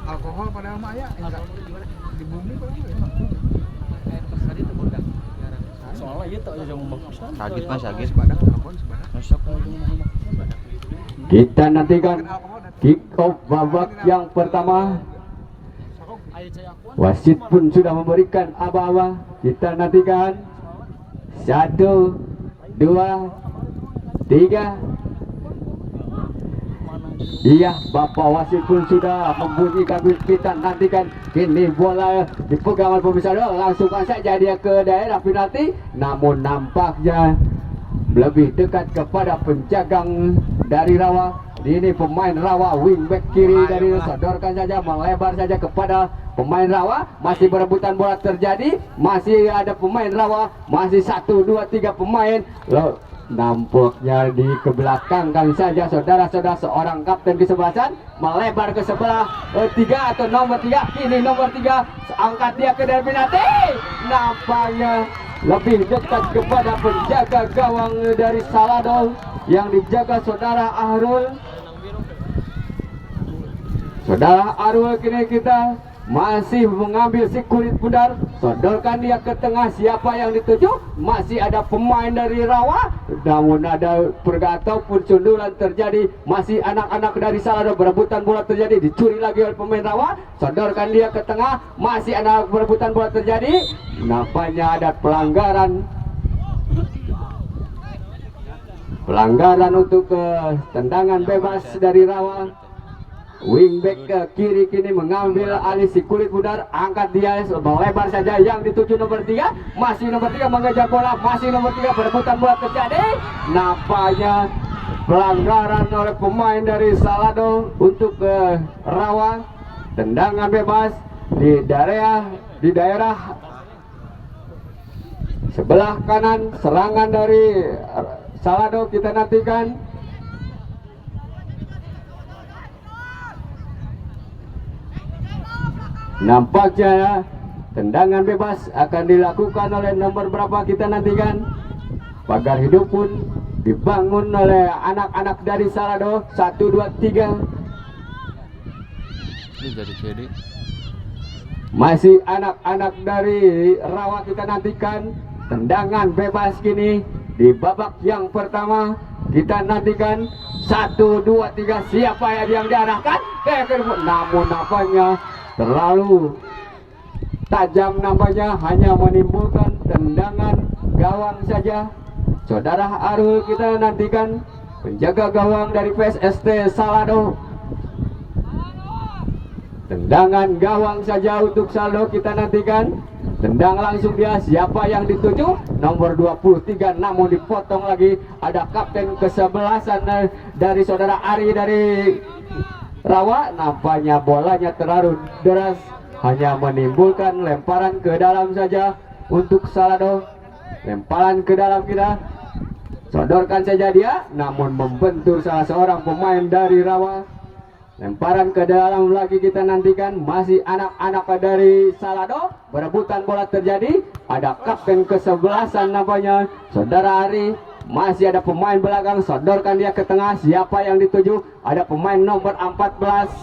alkohol padahal mah ya enggak di bumi padahal ya. Soalnya ieu teh jeung bagusan. Sagit mah sagit. Sebadak alkohol sebadak. Masuk jeung Kita nantikan kick off babak yang pertama. Wasit pun sudah memberikan aba-aba. Kita nantikan 1, 2, 3. Iya, Bapak wasit pun sudah membunyikan. Kita nantikan kini bola dipegang oleh pemirsa, langsungkan saja dia ke daerah penalti. Namun nampaknya lebih dekat kepada penjagang dari Rawa. Ini pemain Rawa, wingback kiri dari sodorkan saja, melebar saja kepada pemain Rawa. Masih berebutan bola terjadi, masih ada pemain Rawa, masih 1, 2, 3 pemain. Loh, nampaknya di kebelakangkan saja saudara-saudara seorang kapten kesebelasan melebar ke sebelah 3 atau nomor 3. Kini nomor 3 angkat dia ke daerah penalti. Nampaknya lebih dekat kepada penjaga gawang dari Salado yang dijaga saudara Ahrul. Saudara Ahrul kini kita masih mengambil si kulit pudar, sodorkan dia ke tengah. Siapa yang dituju? Masih ada pemain dari Rawa, namun ada pergata ataupun sundulan terjadi. Masih anak-anak dari Salado berebutan bola terjadi, dicuri lagi oleh pemain Rawa, sodorkan dia ke tengah. Masih anak berebutan bola terjadi. Nampaknya ada pelanggaran untuk tendangan bebas dari Rawa. Wingback ke kiri kini mengambil alih si kulit pudar, angkat dia melebar saja yang dituju nomor 3. Masih nomor 3 mengejar bola, masih nomor 3 berebutan bola terjadi. Nampaknya pelanggaran oleh pemain dari Salado untuk Rawa. Tendangan bebas di daerah sebelah kanan. Serangan dari Salado kita nantikan. Nampaknya tendangan bebas akan dilakukan oleh nomor berapa kita nantikan. Pagar hidup pun dibangun oleh anak-anak dari Salado. 1, 2, 3. Ini jadi CD. Masih anak-anak dari Rawa kita nantikan. Tendangan bebas kini di babak yang pertama. Kita nantikan 1, 2, 3. Siapa yang diarahkan? Namun nampaknya terlalu tajam, nampaknya hanya menimbulkan tendangan gawang saja. Saudara Arul kita nantikan, penjaga gawang dari PSST Salado. Tendangan gawang saja untuk Salado kita nantikan. Tendang langsung dia, siapa yang dituju? Nomor 23, namun dipotong lagi. Ada kapten kesebelasan dari saudara Ari dari Rawa. Nampaknya bolanya terlalu deras, hanya menimbulkan lemparan ke dalam saja untuk Salado. Lemparan ke dalam kita, sodorkan saja dia, namun membentur salah seorang pemain dari Rawa. Lemparan ke dalam lagi kita nantikan. Masih anak-anak dari Salado, berebutan bola terjadi. Ada kapten kesebelasan nampaknya saudara Ari. Masih ada pemain belakang, sodorkan dia ke tengah. Siapa yang dituju? Ada pemain nomor 14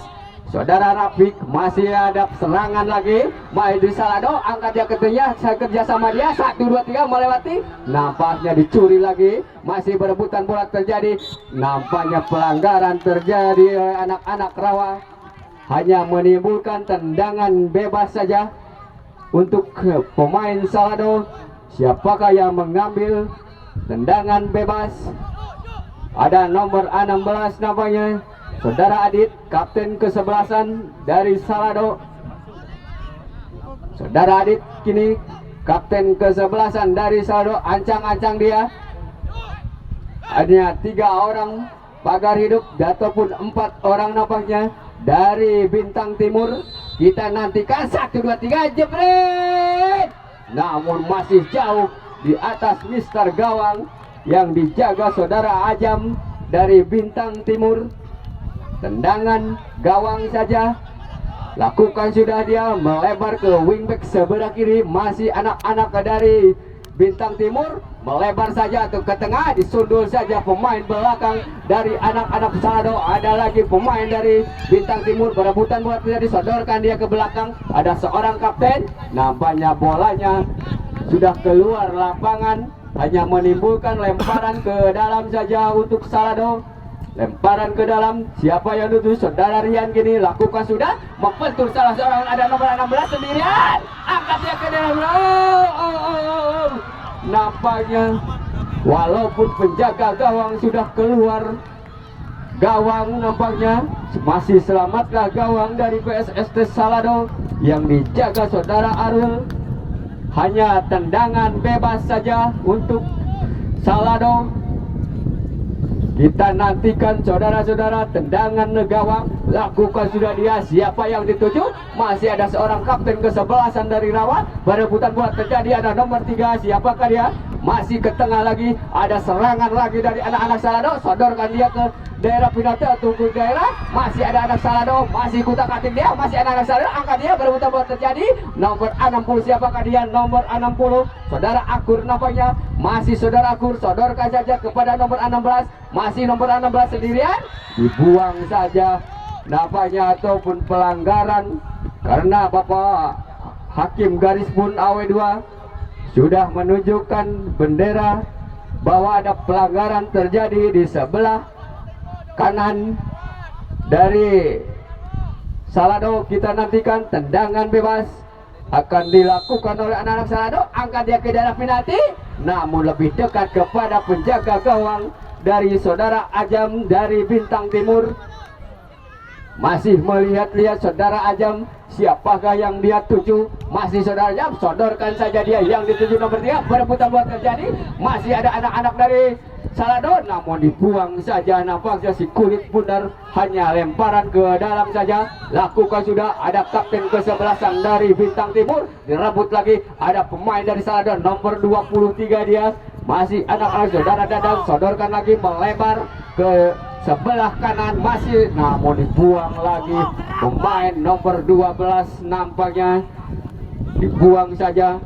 saudara Rafik. Masih ada serangan lagi. Main di Salado, angkat dia ke tengah, saya kerja sama dia. 1, 2, 3 melewati. Nampaknya dicuri lagi. Masih berebutan bola terjadi. Nampaknya pelanggaran terjadi oleh anak-anak Rawa. Hanya menimbulkan tendangan bebas saja untuk pemain Salado. Siapakah yang mengambil tendangan bebas? Ada nomor 16 namanya saudara Adit, kapten kesebelasan dari Salado. Saudara Adit kini kapten kesebelasan dari Salado. Ancang-ancang dia. Hanya 3 orang pagar hidup ataupun 4 orang nampaknya dari Bintang Timur. Kita nantikan 1, 2, 3 jebret. Namun masih jauh di atas Mister Gawang yang dijaga saudara Ajam dari Bintang Timur. Tendangan gawang saja lakukan sudah, dia melebar ke wingback sebelah kiri. Masih anak-anak dari Bintang Timur melebar saja atau ke tengah, disundul saja pemain belakang dari anak-anak Salado. Ada lagi pemain dari Bintang Timur berebutan bola terjadi, sodorkan dia ke belakang. Ada seorang kapten, nampaknya bolanya sudah keluar lapangan, hanya menimbulkan lemparan ke dalam saja untuk Salado. Lemparan ke dalam, siapa yang dituju? Saudara Rian kini lakukan sudah, membentur salah seorang, ada nomor 16 sendirian, angkat dia ke dalam. Nampaknya walaupun penjaga gawang sudah keluar gawang, nampaknya masih selamatlah gawang dari PSST Salado yang dijaga saudara Arul. Hanya tendangan bebas saja untuk Salado. Kita nantikan saudara-saudara, tendangan gawang lakukan sudah dia, siapa yang dituju? Masih ada seorang kapten kesebelasan dari Rawa, berebutan bola terjadi, ada nomor 3, siapakah dia? Masih ke tengah lagi, ada serangan lagi dari anak-anak Salado, sodorkan dia ke daerah penalti, tunggu daerah, masih ada anak Salado, masih kutak-katik dia, masih anak-anak Salado, angkat dia, berebutan bola terjadi, nomor 60, siapakah dia? Nomor 60, saudara Akur nampaknya, masih saudara Akur, sodorkan saja kepada nomor 16, masih nomor 16 sendirian, dibuang saja nampaknya, ataupun pelanggaran, karena Bapak Hakim garis pun AW2 sudah menunjukkan bendera bahwa ada pelanggaran terjadi di sebelah kanan dari Salado. Kita nantikan tendangan bebas akan dilakukan oleh anak-anak Salado, angkat dia ke daerah penalti, namun lebih dekat kepada penjaga gawang dari saudara Ajam dari Bintang Timur. Masih melihat-lihat saudara Ajam, siapakah yang dia tuju? Masih saudara Ajam, sodorkan saja dia yang dituju nomor 3, berebutan bola terjadi, masih ada anak-anak dari Salado, namun dibuang saja, nampaknya si kulit bundar, hanya lemparan ke dalam saja. Lakukan sudah, ada kapten kesebelasan dari Bintang Timur, direbut lagi, ada pemain dari Salado nomor 23 dia, masih anak-anak saudara Dadang, sodorkan lagi, melebar ke sebelah kanan, masih namun dibuang lagi pemain nomor 12, nampaknya dibuang saja,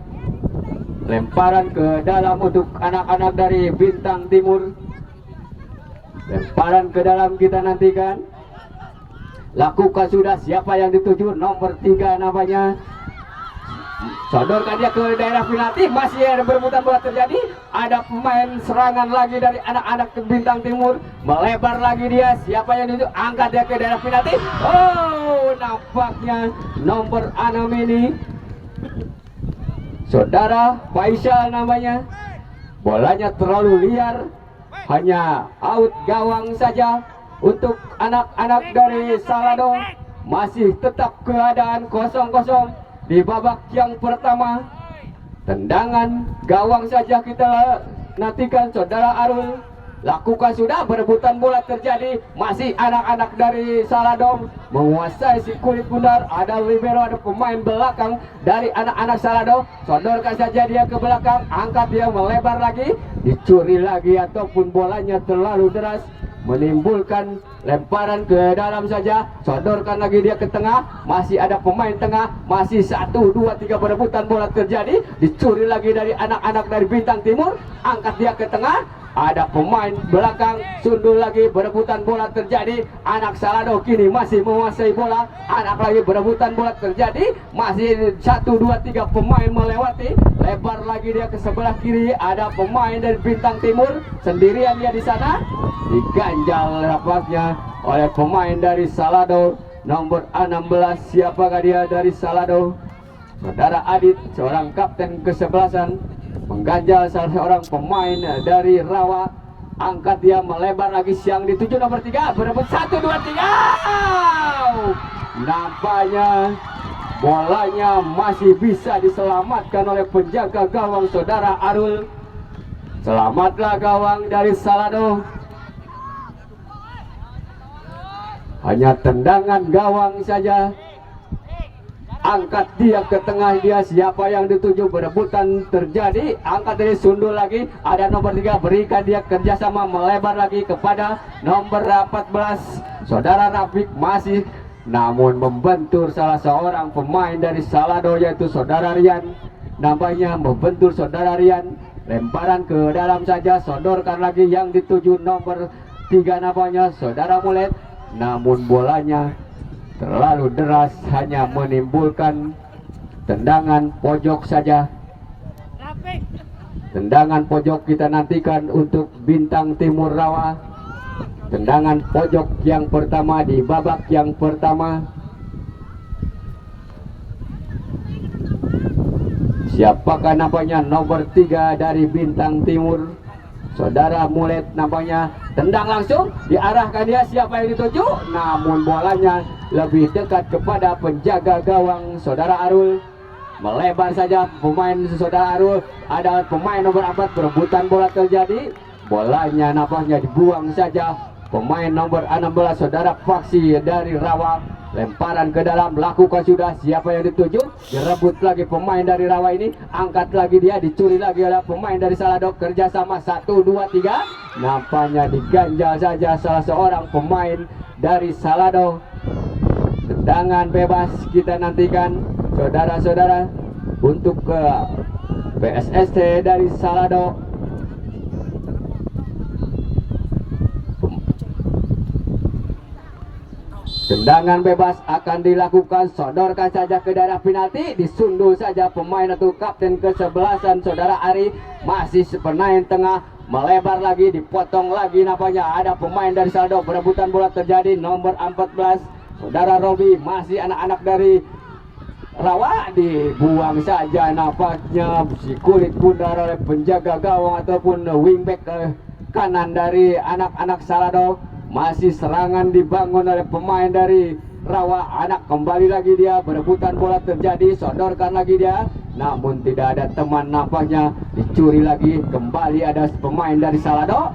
lemparan ke dalam untuk anak-anak dari Bintang Timur. Lemparan ke dalam kita nantikan, lakukan sudah, siapa yang dituju? Nomor 3 namanya, sodorkan dia ke daerah penalti, masih ada berebutan bola terjadi, ada pemain serangan lagi dari anak-anak Bintang Timur, melebar lagi dia, siapa yang itu? Angkat dia ke daerah penalti. Oh, nampaknya nomor 6 ini saudara Faisal namanya, bolanya terlalu liar, hanya out gawang saja untuk anak-anak dari Salado. Masih tetap keadaan 0-0 di babak yang pertama. Tendangan gawang saja kita nantikan saudara Arul, lakukan sudah, berebutan bola terjadi, masih anak-anak dari Salado menguasai si kulit bundar, ada libero, ada pemain belakang dari anak-anak Salado, sodorkan saja dia ke belakang, angkat dia, melebar lagi, dicuri lagi, ataupun bolanya terlalu deras, menimbulkan lemparan ke dalam saja, sodorkan lagi dia ke tengah, masih ada pemain tengah, masih 1, 2, 3 berebutan bola terjadi, dicuri lagi dari anak-anak dari Bintang Timur, angkat dia ke tengah, ada pemain belakang, sundul lagi, berebutan bola terjadi, anak Salado kini masih menguasai bola, anak lagi berebutan bola terjadi, masih 1, 2, 3 pemain melewati, lebar lagi dia ke sebelah kiri, ada pemain dari Bintang Timur, sendirian dia di sana, diganjal rapatnya oleh pemain dari Salado nomor 16, siapakah dia dari Salado? Saudara Adit, seorang kapten kesebelasan, mengganjal salah seorang pemain dari Rawa, angkat dia, melebar lagi, siang dituju nomor 3, berebut 1, 2, 3. Nampaknya bolanya masih bisa diselamatkan oleh penjaga gawang saudara Arul. Selamatlah gawang dari Salado. Hanya tendangan gawang saja, angkat dia ke tengah dia, siapa yang dituju? Berebutan terjadi, angkat dari sundul lagi, ada nomor 3, berikan dia kerjasama, melebar lagi kepada nomor 14 saudara Rafiq, masih namun membentur salah seorang pemain dari Salado, yaitu saudara Rian, nampaknya membentur saudara Rian. lemparan ke dalam saja, sodorkan lagi yang dituju nomor 3 namanya saudara Mulet, namun bolanya terlalu deras, hanya menimbulkan tendangan pojok saja. Tendangan pojok kita nantikan untuk Bintang Timur Rawa. Tendangan pojok yang pertama di babak yang pertama. Siapakah nampaknya nomor 3 dari Bintang Timur? Saudara Mulet nampaknya. Tendang langsung, diarahkan dia, siapa yang dituju? Namun bolanya lebih dekat kepada penjaga gawang saudara Arul. Melebar saja pemain saudara Arul. Ada pemain nomor 4, perebutan bola terjadi. Bolanya nampaknya dibuang saja pemain nomor 16 saudara Faksi dari Rawa. Lemparan ke dalam, lakukan sudah, siapa yang dituju? Direbut lagi pemain dari Rawa ini, angkat lagi dia, dicuri lagi oleh pemain dari Salado. Kerjasama 1, 2, 3, nampaknya diganjal saja salah seorang pemain dari Salado. Tendangan bebas kita nantikan saudara-saudara untuk ke PSST dari Salado. Tendangan bebas akan dilakukan, sodorkan saja ke daerah penalti, disundul saja pemain atau kapten ke-11 saudara Ari. Masih pemain tengah, melebar lagi, dipotong lagi nampaknya. Ada pemain dari Saldo, perebutan bola terjadi nomor 14 saudara Robi. Masih anak-anak dari Rawa, dibuang saja nampaknya si kulit bundar oleh penjaga gawang ataupun wingback ke kanan dari anak-anak Salado. Masih serangan dibangun oleh pemain dari Rawa. Anak kembali lagi dia, berebutan bola terjadi, sodorkan lagi dia, namun tidak ada teman nampaknya. Dicuri lagi, kembali ada pemain dari Salado.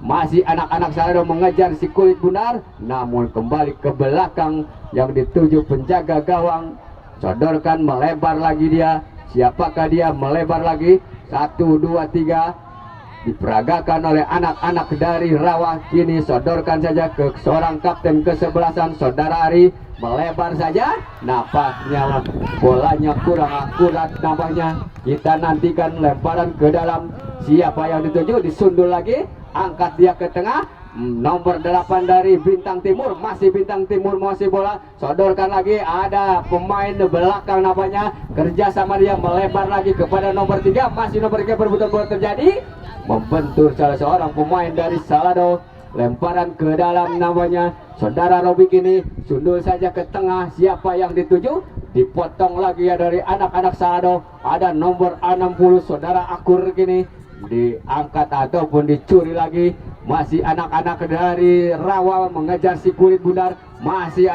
Masih anak-anak Salado mengejar si kulit bundar, namun kembali ke belakang yang dituju penjaga gawang. Sodorkan, melebar lagi dia, siapakah dia? Melebar lagi, 1, 2, 3, diperagakan oleh anak-anak dari Rawa. Kini sodorkan saja ke seorang kapten ke-11 saudara Ari. Melebar saja, nampaknya bolanya kurang akurat nampaknya. Kita nantikan lemparan ke dalam, siapa yang dituju? Disundul lagi, angkat dia ke tengah. Nomor 8 dari Bintang Timur, masih Bintang Timur masih bola, sodorkan lagi, ada pemain belakang nampaknya. Kerjasama dia, melebar lagi kepada nomor 3, masih nomor 3, perebutan bola terjadi, membentur salah seorang pemain dari Salado. Lemparan ke dalam namanya saudara Robik ini, sundul saja ke tengah, siapa yang dituju? Dipotong lagi ya dari anak-anak Salado. Ada nomor 60 saudara Akur kini diangkat ataupun dicuri lagi. Masih anak-anak dari Rawa mengejar si kulit bundar. Masih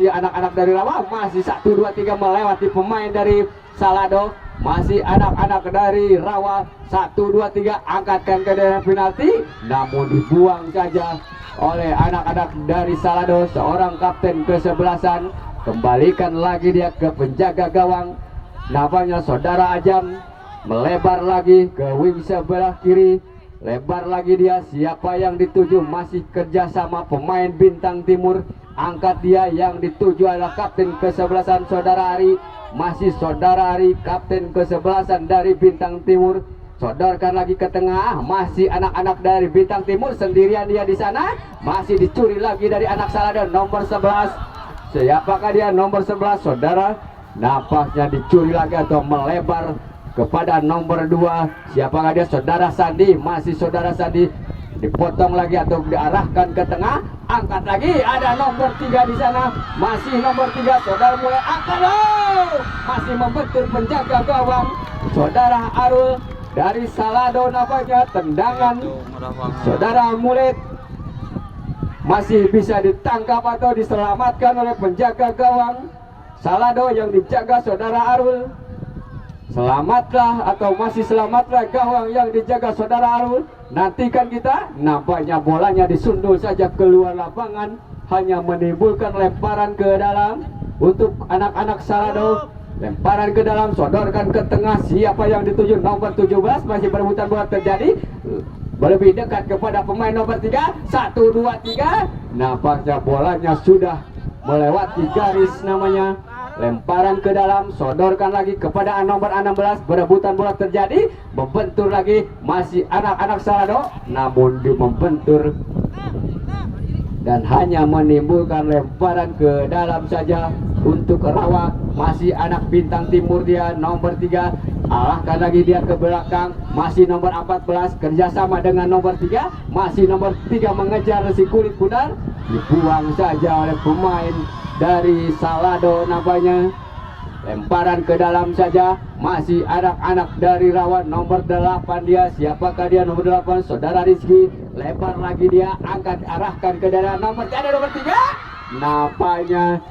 anak-anak dari Rawa, masih 1, 2, 3 melewati pemain dari Salado. Masih anak-anak dari Rawa, 1, 2, 3 angkatkan ke daerah penalti, namun dibuang saja oleh anak-anak dari Salado. Seorang kapten ke-11, kembalikan lagi dia ke penjaga gawang namanya saudara Ajam. Melebar lagi ke wing sebelah kiri, lebar lagi dia, siapa yang dituju? Masih kerjasama pemain Bintang Timur, angkat dia, yang dituju adalah kapten ke-11 saudara Ari. Masih saudara Ari, kapten ke-11 dari Bintang Timur, sodorkan lagi ke tengah. Masih anak-anak dari Bintang Timur, sendirian dia di sana. Masih dicuri lagi dari anak Salado, nomor 11. Siapakah dia? Nomor 11 saudara, nampaknya dicuri lagi atau melebar kepada nomor 2. Siapakah dia? Saudara Sandi. Masih saudara Sandi, dipotong lagi atau diarahkan ke tengah, angkat lagi, ada nomor 3 di sana. Masih nomor 3 saudara mulai angkat, masih membentur penjaga gawang saudara Arul dari Salado. Nampaknya tendangan saudara Mulet masih bisa ditangkap atau diselamatkan oleh penjaga gawang Salado yang dijaga saudara Arul. Selamatlah atau masih selamatlah gawang yang dijaga saudara Arul. Nantikan kita, nampaknya bolanya disundul saja keluar lapangan, hanya menimbulkan lemparan ke dalam untuk anak-anak Salado. Lemparan ke dalam, sodorkan ke tengah, siapa yang dituju? Nomor 17, masih perebutan bola terjadi, lebih dekat kepada pemain nomor 3, 1, 2, 3, nampaknya bolanya sudah melewati garis namanya. lemparan ke dalam, sodorkan lagi kepada nomor 16, berebutan bola terjadi, membentur lagi, masih anak-anak Salado, namun membentur dan hanya menimbulkan lemparan ke dalam saja untuk Rawa. Masih anak Bintang Timur dia nomor 3, arahkan lagi dia ke belakang, masih nomor 14 kerjasama dengan nomor 3, masih nomor 3 mengejar si kulit pudar, dibuang saja oleh pemain dari Salado nampaknya. Lemparan ke dalam saja, masih anak-anak dari Rawa nomor 8 dia, siapakah dia nomor 8? Saudara Rizky, lebar lagi dia, angkat arahkan ke daerah nomor 3, nampaknya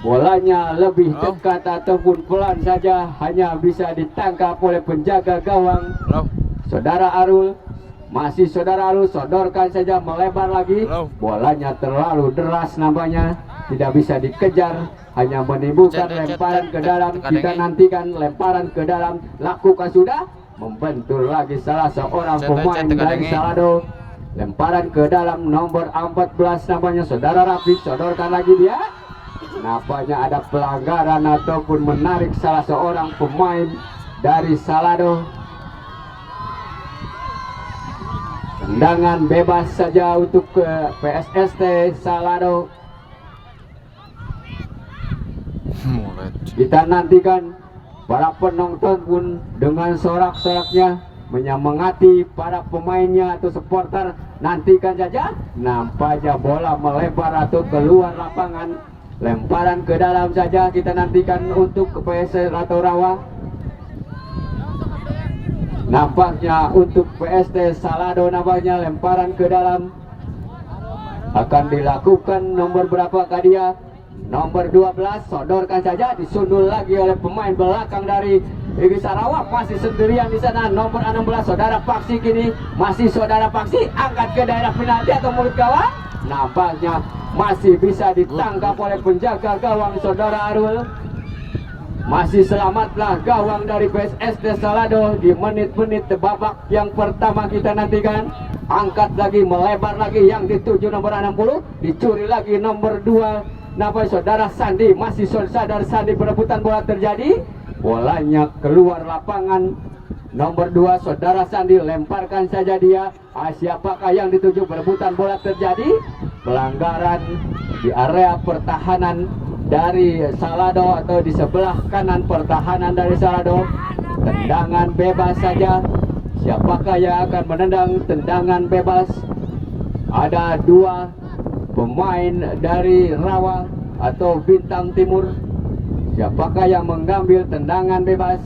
bolanya lebih dekat ataupun pelan saja, hanya bisa ditangkap oleh penjaga gawang Saudara Arul. Masih Saudara Arul, sodorkan saja, melebar lagi, bolanya terlalu deras nampaknya, tidak bisa dikejar, hanya menimbulkan lemparan ke dalam. Kita nantikan lemparan ke dalam, lakukan sudah, membentur lagi salah seorang pemain dari Salado. Lemparan ke dalam nomor 14 namanya Saudara Rafiq, sodorkan lagi dia, nampaknya ada pelanggaran ataupun menarik salah seorang pemain dari Salado. Tendangan bebas saja untuk ke PSST Salado. Kita nantikan para penonton pun dengan sorak-soraknya menyemangati para pemainnya atau supporter. Nantikan saja, nampaknya bola melebar atau keluar lapangan. Lemparan ke dalam saja, kita nantikan untuk ke PSS atau Rawa. Nampaknya untuk PST Salado, nampaknya lemparan ke dalam akan dilakukan nomor berapa dia? Nomor 12, sodorkan saja, disundul lagi oleh pemain belakang dari Igi Sarawak, masih sendirian di sana. Nomor 16 Saudara Paksi, kini masih Saudara Paksi, angkat ke daerah penalti atau mulut gawang, nampaknya masih bisa ditangkap oleh penjaga gawang Saudara Arul. Masih selamatlah gawang dari PSST Salado di menit-menit babak yang pertama. Kita nantikan, angkat lagi, melebar lagi, yang dituju nomor 60, dicuri lagi nomor 2 namanya Saudara Sandi. Masih Saudara Sandi, berebutan bola terjadi, bolanya keluar lapangan. Nomor 2 Saudara Sandi, lemparkan saja dia, siapakah yang dituju? Berebutan bola terjadi, pelanggaran di area pertahanan dari Salado atau di sebelah kanan pertahanan dari Salado. Tendangan bebas saja, siapakah yang akan menendang tendangan bebas? Ada 2 pemain dari Rawa atau Bintang Timur, siapakah yang mengambil tendangan bebas?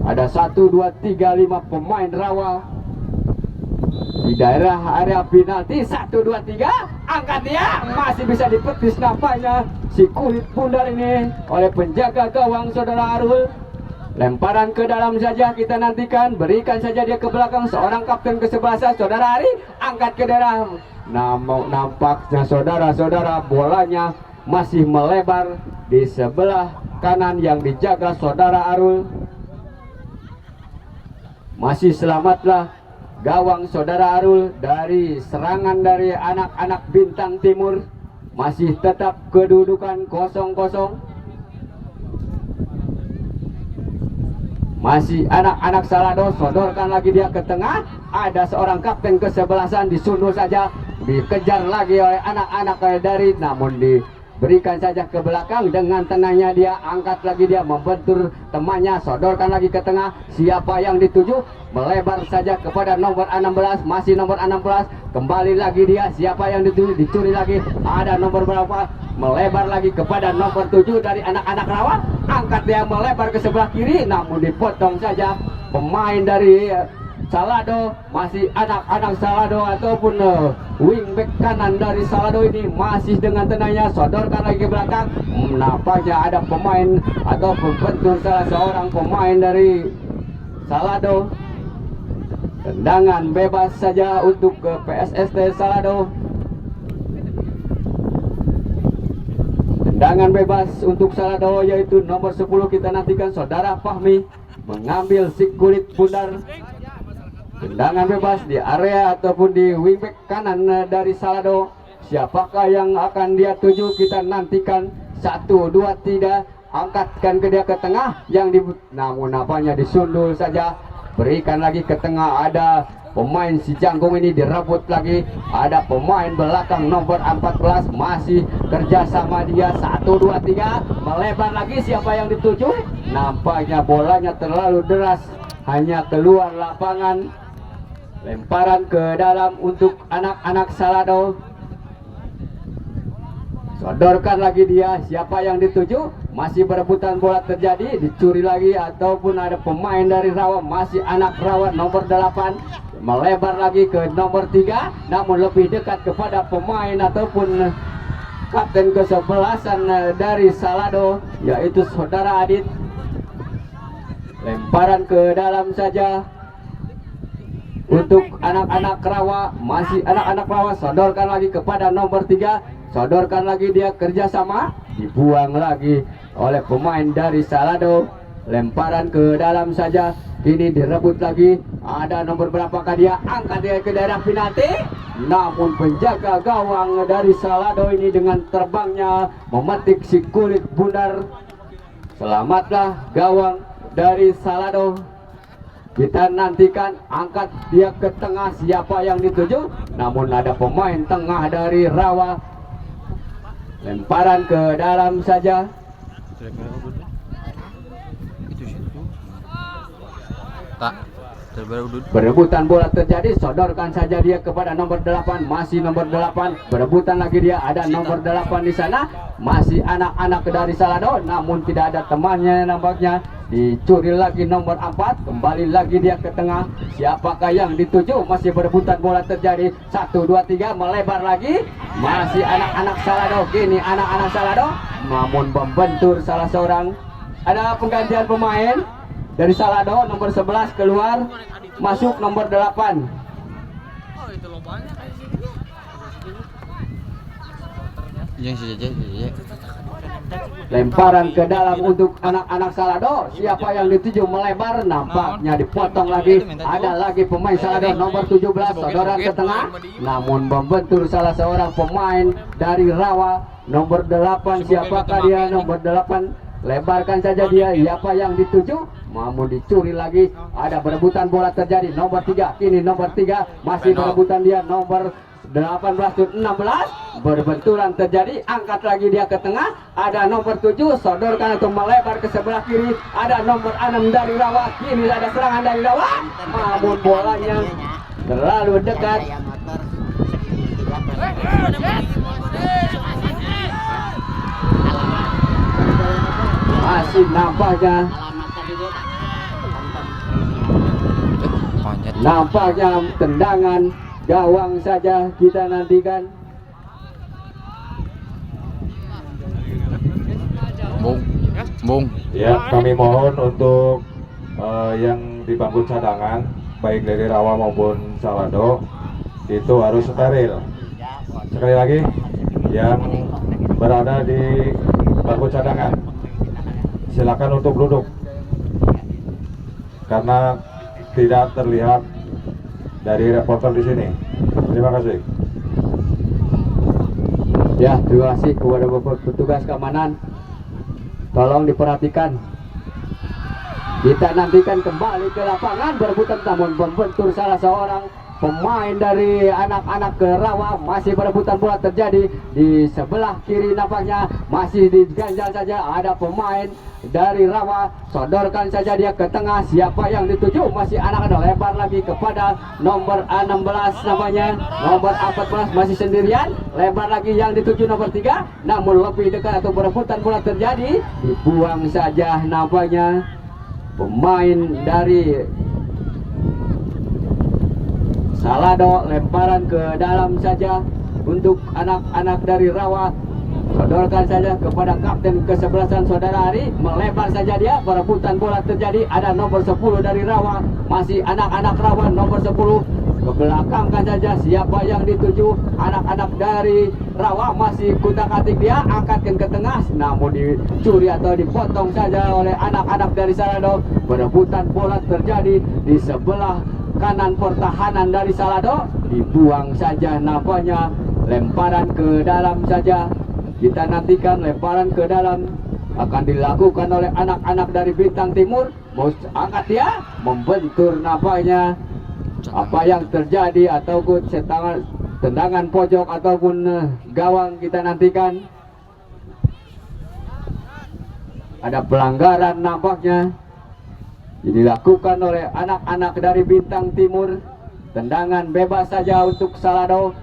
Ada 1, 2, 3, 5 pemain Rawa di daerah area penalti. 1, 2, 3, angkat dia, masih bisa dipetis nampaknya si kulit pundar ini oleh penjaga gawang Saudara Arul. Lemparan ke dalam saja, kita nantikan, berikan saja dia ke belakang seorang kapten ke-11 Saudara Ari, angkat ke daerah. Nampaknya saudara-saudara, bolanya masih melebar di sebelah kanan yang dijaga Saudara Arul. Masih selamatlah gawang Saudara Arul dari serangan dari anak-anak Bintang Timur. Masih tetap kedudukan 0-0. Masih anak-anak Salado, sodorkan lagi dia ke tengah, ada seorang kapten ke-11, disundul saja, dikejar lagi oleh anak-anak dari, namun diberikan saja ke belakang. Dengan tenangnya dia angkat lagi, dia membentur temannya, sodorkan lagi ke tengah, siapa yang dituju? Melebar saja kepada nomor 16, masih nomor 16, kembali lagi dia, siapa yang dituju? Dicuri lagi, ada nomor berapa? Melebar lagi kepada nomor 7 dari anak-anak Rawa, angkat dia, melebar ke sebelah kiri, namun dipotong saja pemain dari Salado. Masih anak-anak Salado ataupun wingback kanan dari Salado ini masih dengan tenangnya, sodorkan lagi ke belakang. Nampaknya ada pemain atau pembentur salah seorang pemain dari Salado. Tendangan bebas saja untuk ke PSST Salado. Tendangan bebas untuk Salado yaitu nomor 10, kita nantikan Saudara Fahmi mengambil si kulit pundar. Tendangan bebas di area ataupun di wingback kanan dari Salado. Siapakah yang akan dia tuju? Kita nantikan. 1, 2, 3, angkatkan ke dia ke tengah yang namun nampaknya disundul saja. Berikan lagi ke tengah, ada pemain si Jangkung ini direbut lagi, ada pemain belakang nomor 14 masih kerjasama dia 1 2 3 melebar lagi. Siapa yang dituju? Nampaknya bolanya terlalu deras, hanya keluar lapangan. Lemparan ke dalam untuk anak-anak Salado. Sodorkan lagi dia, siapa yang dituju? Masih berebutan bola terjadi, dicuri lagi ataupun ada pemain dari Rawa, masih anak Rawa nomor 8 melebar lagi ke nomor 3, namun lebih dekat kepada pemain ataupun kapten kesebelasan dari Salado, yaitu saudara Adit. Lemparan ke dalam saja untuk anak-anak Rawa, masih anak-anak Rawa. Sodorkan lagi kepada nomor 3, sodorkan lagi dia kerjasama, dibuang lagi oleh pemain dari Salado. Lemparan ke dalam saja, kini direbut lagi, ada nomor berapakah dia, angkat dia ke daerah penalti, namun penjaga gawang dari Salado ini dengan terbangnya memetik si kulit bundar. Selamatlah gawang dari Salado. Kita nantikan, angkat dia ke tengah, siapa yang dituju, namun ada pemain tengah dari Rawa. Lemparan ke dalam saja. Berebutan bola terjadi, sodorkan saja dia kepada nomor 8, masih nomor 8, berebutan lagi dia, ada nomor 8 di sana, masih anak-anak dari Salado, namun tidak ada temannya nampaknya. Dicuri lagi nomor 4, kembali lagi dia ke tengah, siapakah yang dituju? Masih berebutan bola terjadi, 1 2 3 melebar lagi, masih anak-anak Salado. Kini anak-anak Salado namun membentur salah seorang. Ada penggantian pemain dari Salado, nomor 11 keluar, masuk nomor 8. Lemparan ke dalam untuk anak-anak Salado, siapa yang dituju? Melebar, nampaknya dipotong lagi. Ada lagi pemain Salado nomor 17, saudara ke tengah, namun membentur salah seorang pemain dari Rawa, nomor 8. Siapakah dia? Nomor 8. Lebarkan saja dia, siapa yang dituju? Namun dicuri lagi, ada berebutan bola terjadi, nomor 3, kini nomor 3 masih berebutan dia, nomor 18 16 berbenturan terjadi, angkat lagi dia ke tengah, ada nomor 7, sodorkan atau melebar ke sebelah kiri, ada nomor 6 dari Rawa. Kini ada serangan dari Rawa, namun bolanya terlalu dekat. Masih nampaknya tendangan gawang saja, kita nantikan. Bung. Ya, kami mohon untuk yang di bangku cadangan, baik dari Rawa maupun Salado, itu harus steril. Sekali lagi, yang berada di bangku cadangan, silakan untuk duduk, karena tidak terlihat dari reporter di sini. Terima kasih. Ya, terima kasih kepada Bapak petugas keamanan. Tolong diperhatikan. Kita nantikan kembali ke lapangan, berebutan namun membentur salah seorang pemain dari anak-anak ke Rawa. Masih berebutan bola terjadi di sebelah kiri, nampaknya masih diganjal saja, ada pemain dari Rawa. Sodorkan saja dia ke tengah, siapa yang dituju? Masih anak-anak, lebar lagi kepada nomor 16 namanya, nomor 14 masih sendirian, lebar lagi yang dituju nomor 3, namun lebih dekat atau berebutan bola terjadi, dibuang saja nampaknya pemain dari Salado. Lemparan ke dalam saja untuk anak-anak dari Rawa. Sodorkan saja kepada kapten kesebelasan saudara Ari, melebar saja dia, berebutan bola terjadi, ada nomor 10 dari Rawa, masih anak-anak Rawa nomor 10, ke belakangkan saja, siapa yang dituju? Anak-anak dari Rawa masih kutak-atik dia, angkatkan ke tengah, namun dicuri atau dipotong saja oleh anak-anak dari Salado. Berebutan bola terjadi di sebelah kanan pertahanan dari Salado, dibuang saja nampaknya. Lemparan ke dalam saja, kita nantikan lemparan ke dalam akan dilakukan oleh anak-anak dari Bintang Timur. Mau angkat dia, membentur nampaknya. Apa yang terjadi ataupun tendangan pojok ataupun gawang kita nantikan. Ada pelanggaran nampaknya dilakukan oleh anak-anak dari Bintang Timur. Tendangan bebas saja untuk Salado.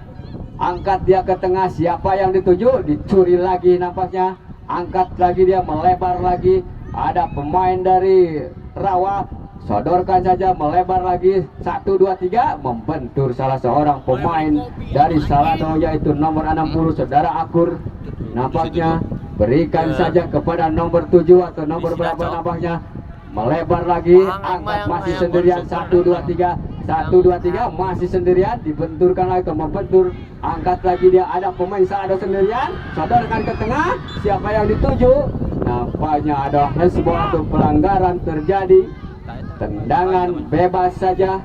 Angkat dia ke tengah, siapa yang dituju? Dicuri lagi nampaknya. Angkat lagi dia, melebar lagi. Ada pemain dari Rawa, sodorkan saja, melebar lagi. 1, 2, 3, membentur salah seorang pemain dari Salado, yaitu nomor 60 saudara Akur. Nampaknya berikan saja kepada nomor 7 atau nomor berapa nampaknya. Melebar lagi, angkat masih sendirian. 1, 2, 3, 1, 2, 3, masih sendirian. Dibenturkan lagi, membentur. Angkat lagi dia, ada pemain Salado sendirian. Sodorkan ke tengah, siapa yang dituju? Nampaknya ada handsball atau pelanggaran terjadi. Tendangan bebas saja.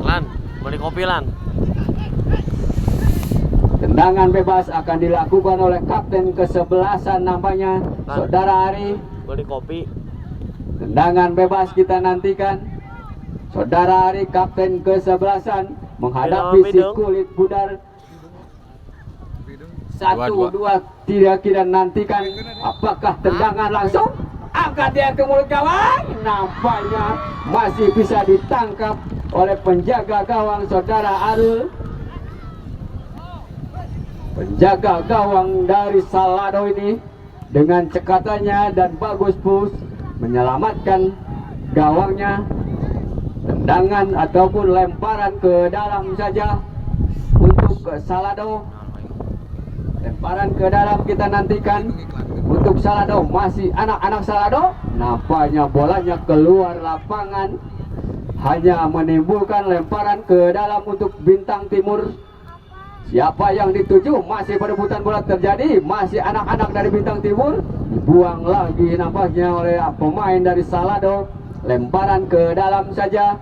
Lan, beli kopi Lan. Tendangan bebas akan dilakukan oleh kapten ke-11 nampaknya, saudara Ari. Beli kopi. Tendangan bebas kita nantikan. Saudara Ari, kapten ke-11 menghadapi Minum, si minum. kulit pudar. 1, Dua. 2, kira-kira nantikan. Apakah tendangan langsung? Angkat dia ke mulut gawang. Nampaknya masih bisa ditangkap oleh penjaga gawang saudara Arul. Penjaga gawang dari Salado ini dengan cekatannya dan bagus push menyelamatkan gawangnya. Tendangan ataupun lemparan ke dalam saja untuk Salado. Lemparan ke dalam kita nantikan untuk Salado. Masih anak-anak Salado. Nampaknya bolanya keluar lapangan. Hanya menimbulkan lemparan ke dalam untuk Bintang Timur. Siapa yang dituju? Masih perebutan bola terjadi. Masih anak-anak dari Bintang Timur. Dibuang lagi nampaknya oleh pemain dari Salado. Lemparan ke dalam saja.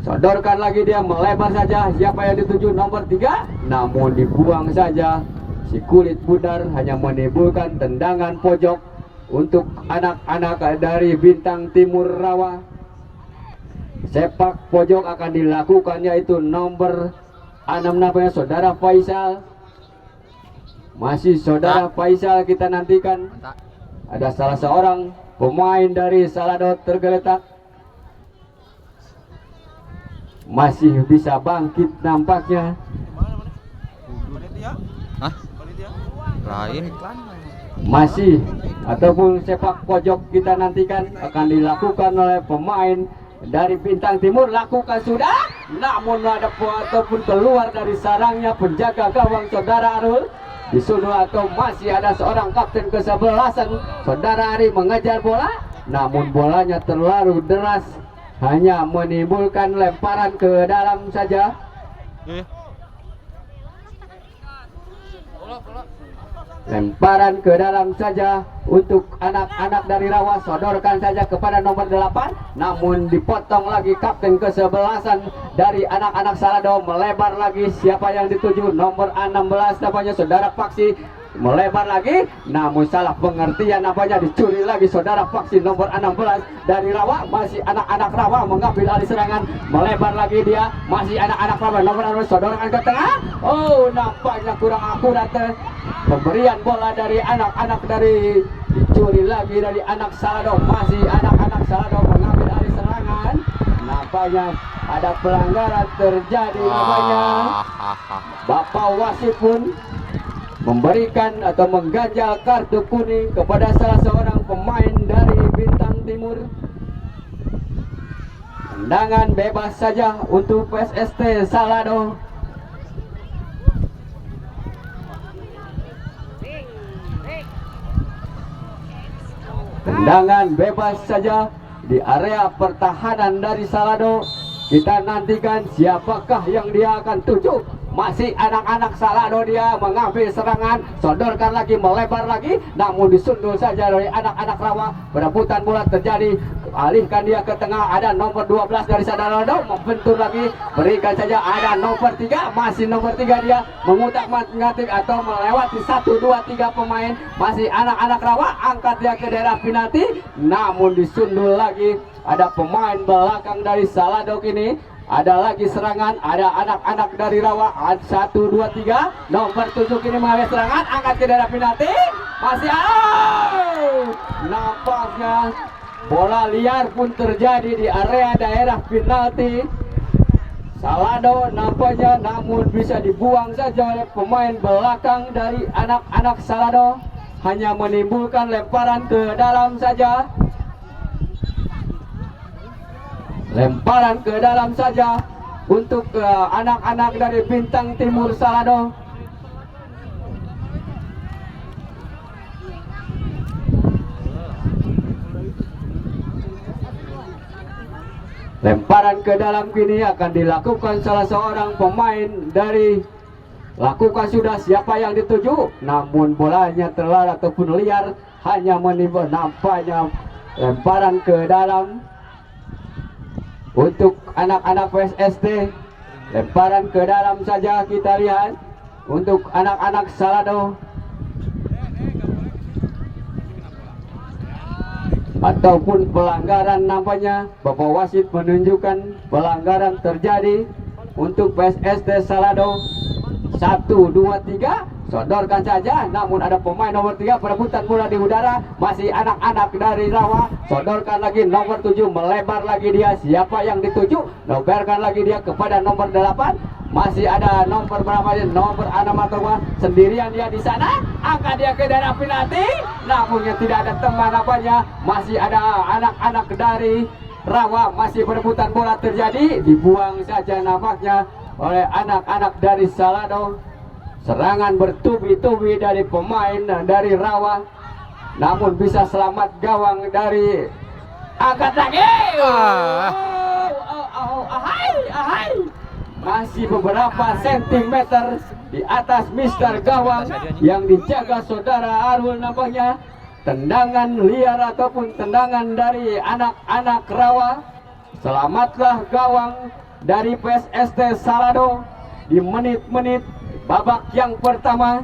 Sodorkan lagi dia, melebar saja. Siapa yang dituju? Nomor 3. Namun dibuang saja. Si kulit pudar hanya menimbulkan tendangan pojok untuk anak-anak dari Bintang Timur Rawa. Sepak pojok akan dilakukan, yaitu nomor 6 namanya saudara Faisal. Masih saudara Faisal kita nantikan. Ada salah seorang pemain dari Salado tergeletak. Masih bisa bangkit nampaknya. Hah? Lain. Masih ataupun sepak pojok kita nantikan akan dilakukan oleh pemain dari Bintang Timur. Lakukan sudah, namun ada ataupun keluar dari sarangnya penjaga gawang saudara Arul. Disuruh atau masih ada seorang kapten ke-11 saudara Ari mengejar bola, namun bolanya terlalu deras, hanya menimbulkan lemparan ke dalam saja. Lemparan ke dalam saja untuk anak-anak dari Rawa. Sodorkan saja kepada nomor 8, namun dipotong lagi kapten ke-11 dari anak-anak Salado. Melebar lagi, siapa yang dituju? Nomor 16 namanya saudara Paksi. Melebar lagi, namun salah pengertian namanya, dicuri lagi saudara Paksi. Nomor 16 dari Rawa. Masih anak-anak Rawa mengambil alih serangan. Melebar lagi dia, masih anak-anak Rawa. Nomor 16 sodorkan ke tengah. Oh, nampaknya kurang akurat. Pemberian bola dari anak-anak dari, dicuri lagi dari anak Salado. Masih anak-anak Salado mengambil alih serangan. Nampaknya ada pelanggaran terjadi namanya. Bapak wasit pun memberikan atau mengganjal kartu kuning kepada salah seorang pemain dari Bintang Timur. Tendangan bebas saja untuk PSST Salado. Tendangan bebas saja di area pertahanan dari Salado. Kita nantikan siapakah yang dia akan tuju. masih anak-anak Salado dia mengambil serangan, sodorkan lagi, melebar lagi, namun disundul saja dari anak-anak Rawa. Perebutan bola terjadi, alihkan dia ke tengah, ada nomor 12 dari Salado, membentur lagi, berikan saja, ada nomor 3, masih nomor 3 dia mengutak-ngatik atau melewati 1, 2, 3 pemain, masih anak-anak Rawa, angkat dia ke daerah penalti, namun disundul lagi. Ada pemain belakang dari Salado ini, ada lagi serangan, ada anak-anak dari Rawa, 1, 2, 3, nomor 7 ini mengambil serangan, angkat ke daerah penalti, masih nampaknya bola liar pun terjadi di area daerah penalti. Salado nampaknya, namun bisa dibuang saja oleh pemain belakang dari anak-anak Salado, hanya menimbulkan lemparan ke dalam saja. Lemparan ke dalam saja untuk anak-anak dari Bintang Timur Salado. Lemparan ke dalam kini akan dilakukan salah seorang pemain dari, lakukan sudah siapa yang dituju, namun bolanya terlalu ataupun liar, hanya menimbul nampaknya lemparan ke dalam. Untuk anak-anak PSST, lemparan ke dalam saja kita lihat. Untuk anak-anak Salado ataupun pelanggaran, nampaknya Bapak wasit menunjukkan pelanggaran terjadi untuk PSST Salado. 1, 2, 3, sodorkan saja, namun ada pemain nomor 3, perebutan bola di udara, masih anak-anak dari Rawa, sodorkan lagi nomor 7, melebar lagi dia, siapa yang dituju, lebarkan lagi dia kepada nomor 8, masih ada nomor berapa dia, nomor 6 atau sendirian dia di sana, angkat dia ke daerah penalti, namun yang tidak ada teman apanya, masih ada anak-anak dari Rawa, masih perebutan bola terjadi, dibuang saja nampaknya oleh anak-anak dari Salado. Serangan bertubi-tubi dari pemain dari Rawa, namun bisa selamat gawang dari, angkat lagi, masih beberapa sentimeter di atas Mister Gawang yang dijaga saudara Arul. Nampaknya tendangan liar ataupun tendangan dari anak-anak Rawa. Selamatlah gawang dari PSST Salado di menit-menit babak yang pertama.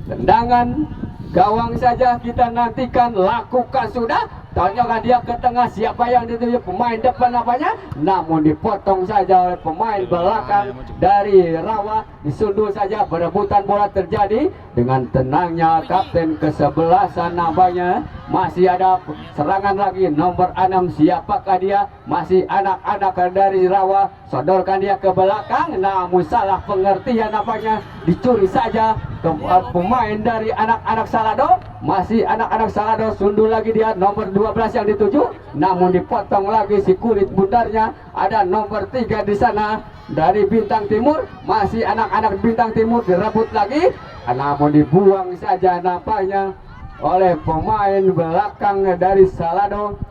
Tendangan gawang saja kita nantikan, lakukan sudah, tonjolkan dia ke tengah, siapa yang dituju, pemain depan apanya, namun dipotong saja oleh pemain belakang dari Rawa, disundul saja, berebutan bola terjadi dengan tenangnya kapten kesebelasan nampaknya. Masih ada serangan lagi nomor 6, siapakah dia, masih anak-anak dari Rawa, sodorkan dia ke belakang, namun salah pengertian nampaknya, dicuri saja ke pemain dari anak-anak Salado. Masih anak-anak Salado, sundul lagi dia nomor 12 yang dituju, namun dipotong lagi si kulit bundarnya. Ada nomor 3 di sana dari Bintang Timur, masih anak-anak Bintang Timur direbut lagi, namun dibuang saja nampaknya oleh pemain belakang dari Salado.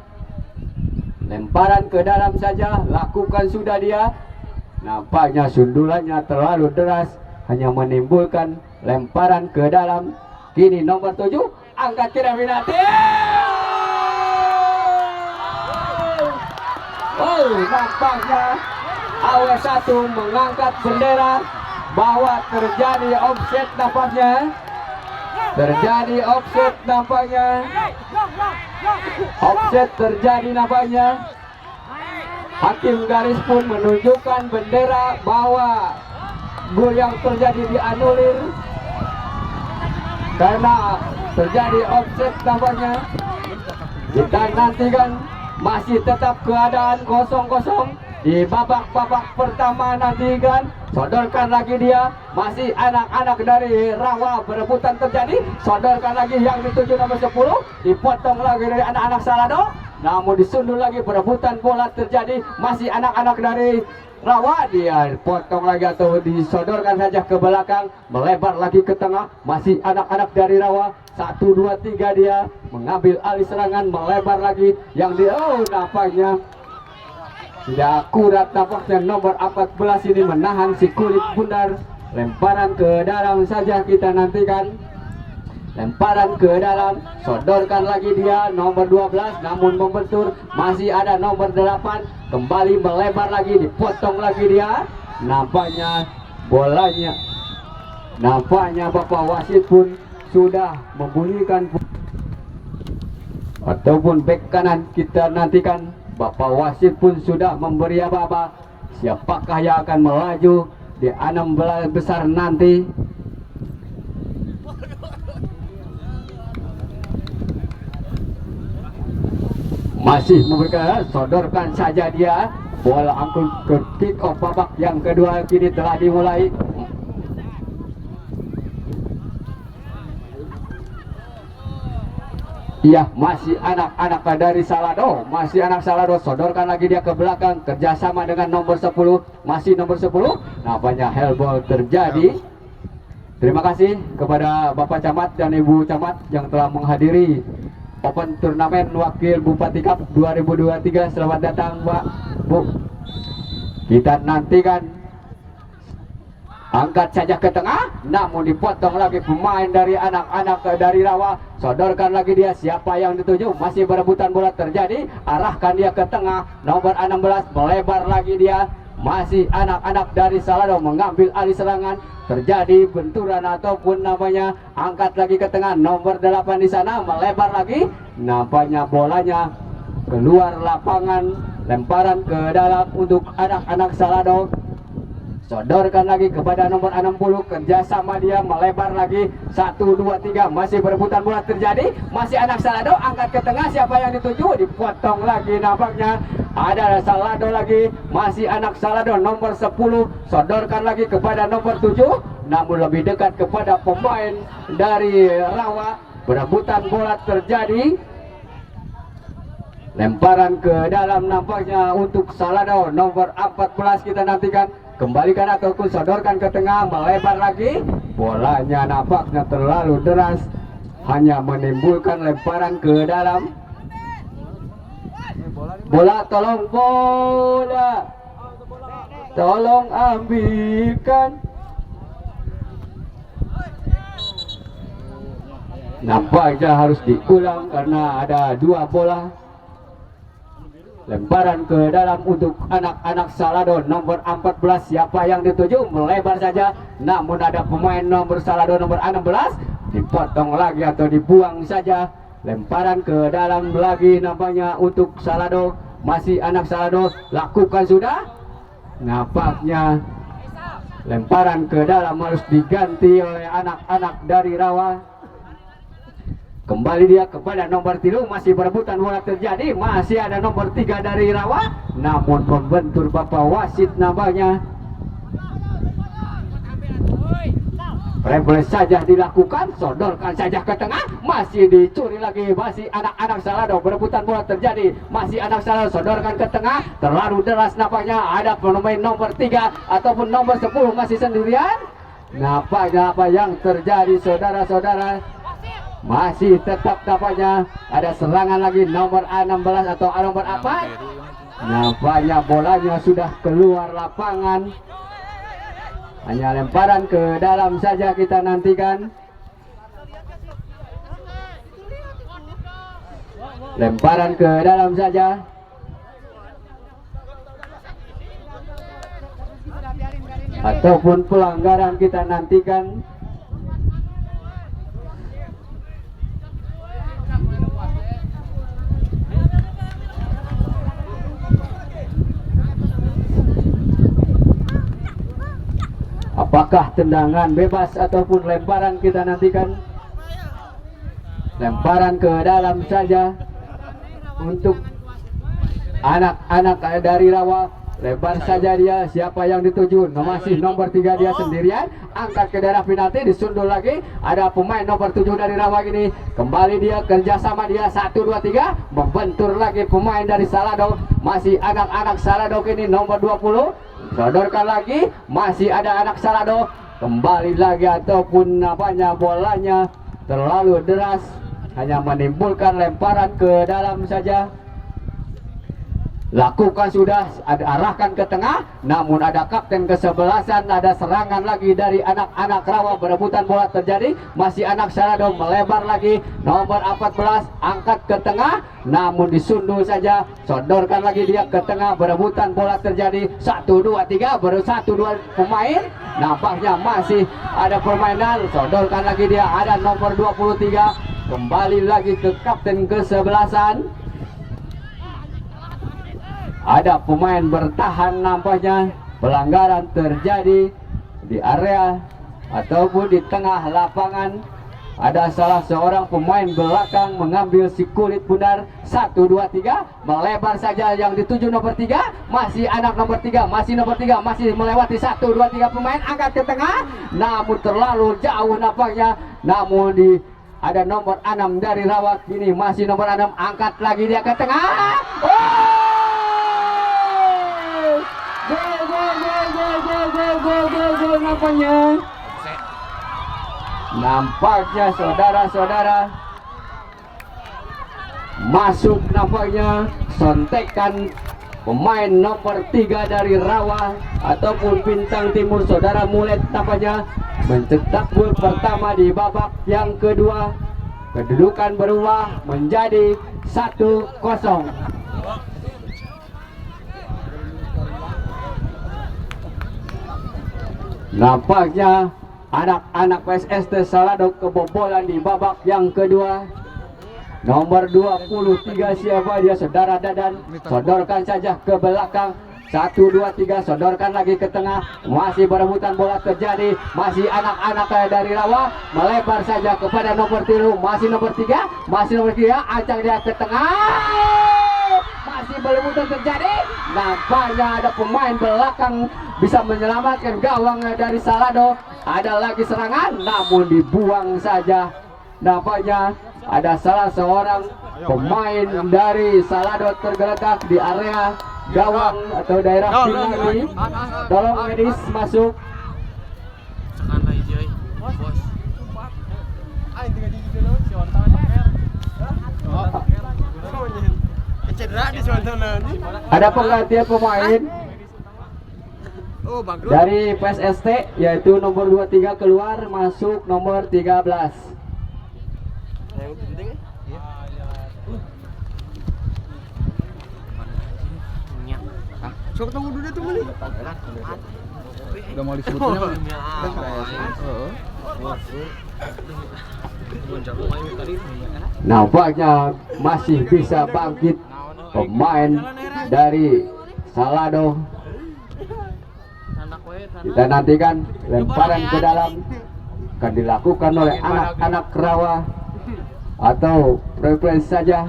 Lemparan ke dalam saja, lakukan sudah dia, nampaknya sundulannya terlalu deras, hanya menimbulkan lemparan ke dalam. Kini nomor 7, angkat ke penalti. Oh, nampaknya AW1 mengangkat bendera bahwa terjadi offset nampaknya. Terjadi offset nampaknya. Offset terjadi nampaknya. Hakim garis pun menunjukkan bendera bahwa gol yang terjadi dianulir karena terjadi offset nampaknya. Kita nantikan, masih tetap keadaan 0-0 di babak pertama. Nantikan, sodorkan lagi dia, masih anak-anak dari Rawa, berebutan terjadi, sodorkan lagi yang dituju nomor 10, dipotong lagi dari anak-anak Salado, namun disundul lagi, berebutan bola terjadi, masih anak-anak dari Rawa, dia potong lagi atau disodorkan saja ke belakang, melebar lagi ke tengah, masih anak-anak dari Rawa, 1, 2, 3 dia mengambil alih serangan, melebar lagi yang di, oh nampaknya Sudah akurat tampaknya nomor 14 ini menahan si kulit bundar. Lemparan ke dalam saja kita nantikan. Lemparan ke dalam, sodorkan lagi dia nomor 12 namun membentur. Masih ada nomor 8, kembali melebar lagi, dipotong lagi dia. Nampaknya bolanya, nampaknya Bapak wasit pun sudah membunyikan, ataupun bek kanan kita nantikan. Bapak wasit pun sudah memberi apa-apa. Siapakah yang akan melaju di 16 besar nanti? Masih memberikan, sodorkan saja dia. Bola angkut ke kick off babak yang kedua kini telah dimulai. Iya, masih anak-anak dari Salado, masih anak Salado, sodorkan lagi dia ke belakang, kerjasama dengan nomor 10, masih nomor 10, nampaknya hellball terjadi. Terima kasih kepada Bapak Camat dan Ibu Camat yang telah menghadiri Open Turnamen Wakil Bupati Cup 2023. Selamat datang Pak, Bu. Kita nantikan. Angkat saja ke tengah, namun dipotong lagi pemain dari anak-anak dari Rawa. Sodorkan lagi dia, siapa yang dituju, masih berebutan bola terjadi. Arahkan dia ke tengah, nomor 16, melebar lagi dia. Masih anak-anak dari Salado mengambil alih serangan. Terjadi benturan ataupun namanya, angkat lagi ke tengah, nomor 8 di sana, melebar lagi. Nampaknya bolanya keluar lapangan. Lemparan ke dalam untuk anak-anak Salado. Sodorkan lagi kepada nomor 60, kerjasama dia, melebar lagi. 1, 2, 3, masih berebutan bola terjadi. Masih anak Salado, angkat ke tengah, siapa yang dituju, dipotong lagi. Nampaknya ada Salado lagi, masih anak Salado nomor 10, sodorkan lagi kepada nomor 7, namun lebih dekat kepada pemain dari Rawa. Berebutan bola terjadi. Lemparan ke dalam nampaknya untuk Salado nomor 14 kita nantikan. Kembalikan ataupun sodorkan ke tengah, melebar lagi. Bolanya nampaknya terlalu deras, hanya menimbulkan lemparan ke dalam. Bola, tolong bola, tolong ambilkan. Nampaknya harus diulang karena ada 2 bola. Lemparan ke dalam untuk anak-anak Salado nomor 14, siapa yang dituju, melebar saja. Namun ada pemain nomor Salado nomor 16, dipotong lagi atau dibuang saja. Lemparan ke dalam lagi nampaknya untuk Salado, masih anak Salado, lakukan sudah. Nampaknya lemparan ke dalam harus diganti oleh anak-anak dari Rawa. Kembali dia kepada nomor 3, masih berebutan bola terjadi. Masih ada nomor 3 dari Rawa, namun membentur Bapak wasit nampaknya. Rebles saja dilakukan, sodorkan saja ke tengah, masih dicuri lagi. Masih anak-anak Salado, berebutan bola terjadi. Masih anak Salado, sodorkan ke tengah, terlalu deras nampaknya. Ada pemain nomor 3 ataupun nomor 10 masih sendirian. Nampaknya apa yang terjadi saudara-saudara? Masih tetap nampaknya ada serangan lagi nomor 16 atau nomor apa? Nampaknya bolanya sudah keluar lapangan. Hanya lemparan ke dalam saja kita nantikan. Lemparan ke dalam saja. Ataupun pelanggaran kita nantikan. Apakah tendangan bebas ataupun lemparan kita nantikan. Lemparan ke dalam saja untuk anak-anak dari Rawa. Lebar saja dia, siapa yang dituju, masih nomor 3 dia sendirian. Angkat ke daerah penalti, disundul lagi. Ada pemain nomor 7 dari Rawa ini. Kembali dia, kerjasama dia, 1, 2, 3. Membentur lagi pemain dari Salado. Masih anak-anak Salado ini nomor 20. Sodorkan lagi, masih ada anak Salado. Kembali lagi ataupun apanya, bolanya terlalu deras, hanya menimbulkan lemparan ke dalam saja. lakukan sudah, arahkan ke tengah, namun ada kapten kesebelasan, ada serangan lagi dari anak-anak Rawa, berebutan bola terjadi, masih anak Salado melebar lagi, nomor 14 angkat ke tengah, namun disundul saja, sodorkan lagi dia ke tengah, berebutan bola terjadi, 1, 2, 3, baru 1, 2 pemain, nampaknya masih ada permainan, sodorkan lagi dia, ada nomor 23, kembali lagi ke kapten kesebelasan. Ada pemain bertahan, nampaknya pelanggaran terjadi di area ataupun di tengah lapangan. Ada salah seorang pemain belakang mengambil si kulit bundar. 1, 2, 3 melebar saja yang dituju nomor 3, masih anak nomor 3, masih nomor 3, masih melewati 1, 2, 3 pemain, angkat ke tengah, namun terlalu jauh nampaknya, namun ada nomor 6 dari Rawak, ini masih nomor 6, angkat lagi dia ke tengah. Gol nampaknya saudara-saudara, masuk nampaknya sontekan pemain nomor 3 dari Rawa ataupun Bintang Timur, saudara Mulet nampaknya mencetak gol pertama di babak yang kedua. Kedudukan berubah menjadi 1-0. Nampaknya anak-anak PSST Salado kebobolan di babak yang kedua. Nomor 23 siapa dia, saudara Dadan, sodorkan saja ke belakang, 1, 2, 3, sodorkan lagi ke tengah, masih berebutan bola terjadi, masih anak-anak dari Rawa, melebar saja kepada nomor 3, masih nomor 3, acang dia ke tengah, masih berebutan terjadi, nampaknya ada pemain belakang bisa menyelamatkan gawang dari Salado. Ada lagi serangan, namun dibuang saja. Nampaknya ada salah seorang pemain dari Salado tergeletak di area gawang atau daerah penalti. Tolong medis masuk. Ada penggantian pemain dari PSST, yaitu nomor 23 keluar, masuk nomor 13. Sok tunggu dulu tuh nih. Udah mau disebutnya. Nampaknya masih bisa bangkit pemain dari Salado. Kita nantikan lemparan ke dalam akan dilakukan oleh anak-anak Rawa atau preferensi saja.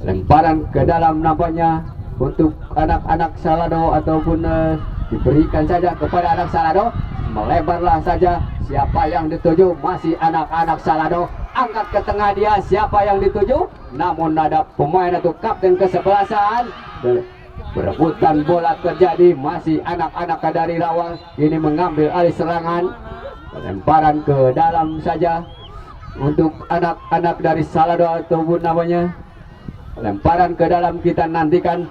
Lemparan ke dalam nampaknya untuk anak-anak Salado ataupun diberikan saja kepada anak Salado. Melebarlah saja, siapa yang dituju, masih anak-anak Salado, angkat ke tengah dia, siapa yang dituju, namun ada pemain atau kapten kesebelasan, berebutan bola terjadi, masih anak-anak dari Rawa ini mengambil alih serangan, lemparan ke dalam saja untuk anak-anak dari Salado ataupun namanya, lemparan ke dalam kita nantikan.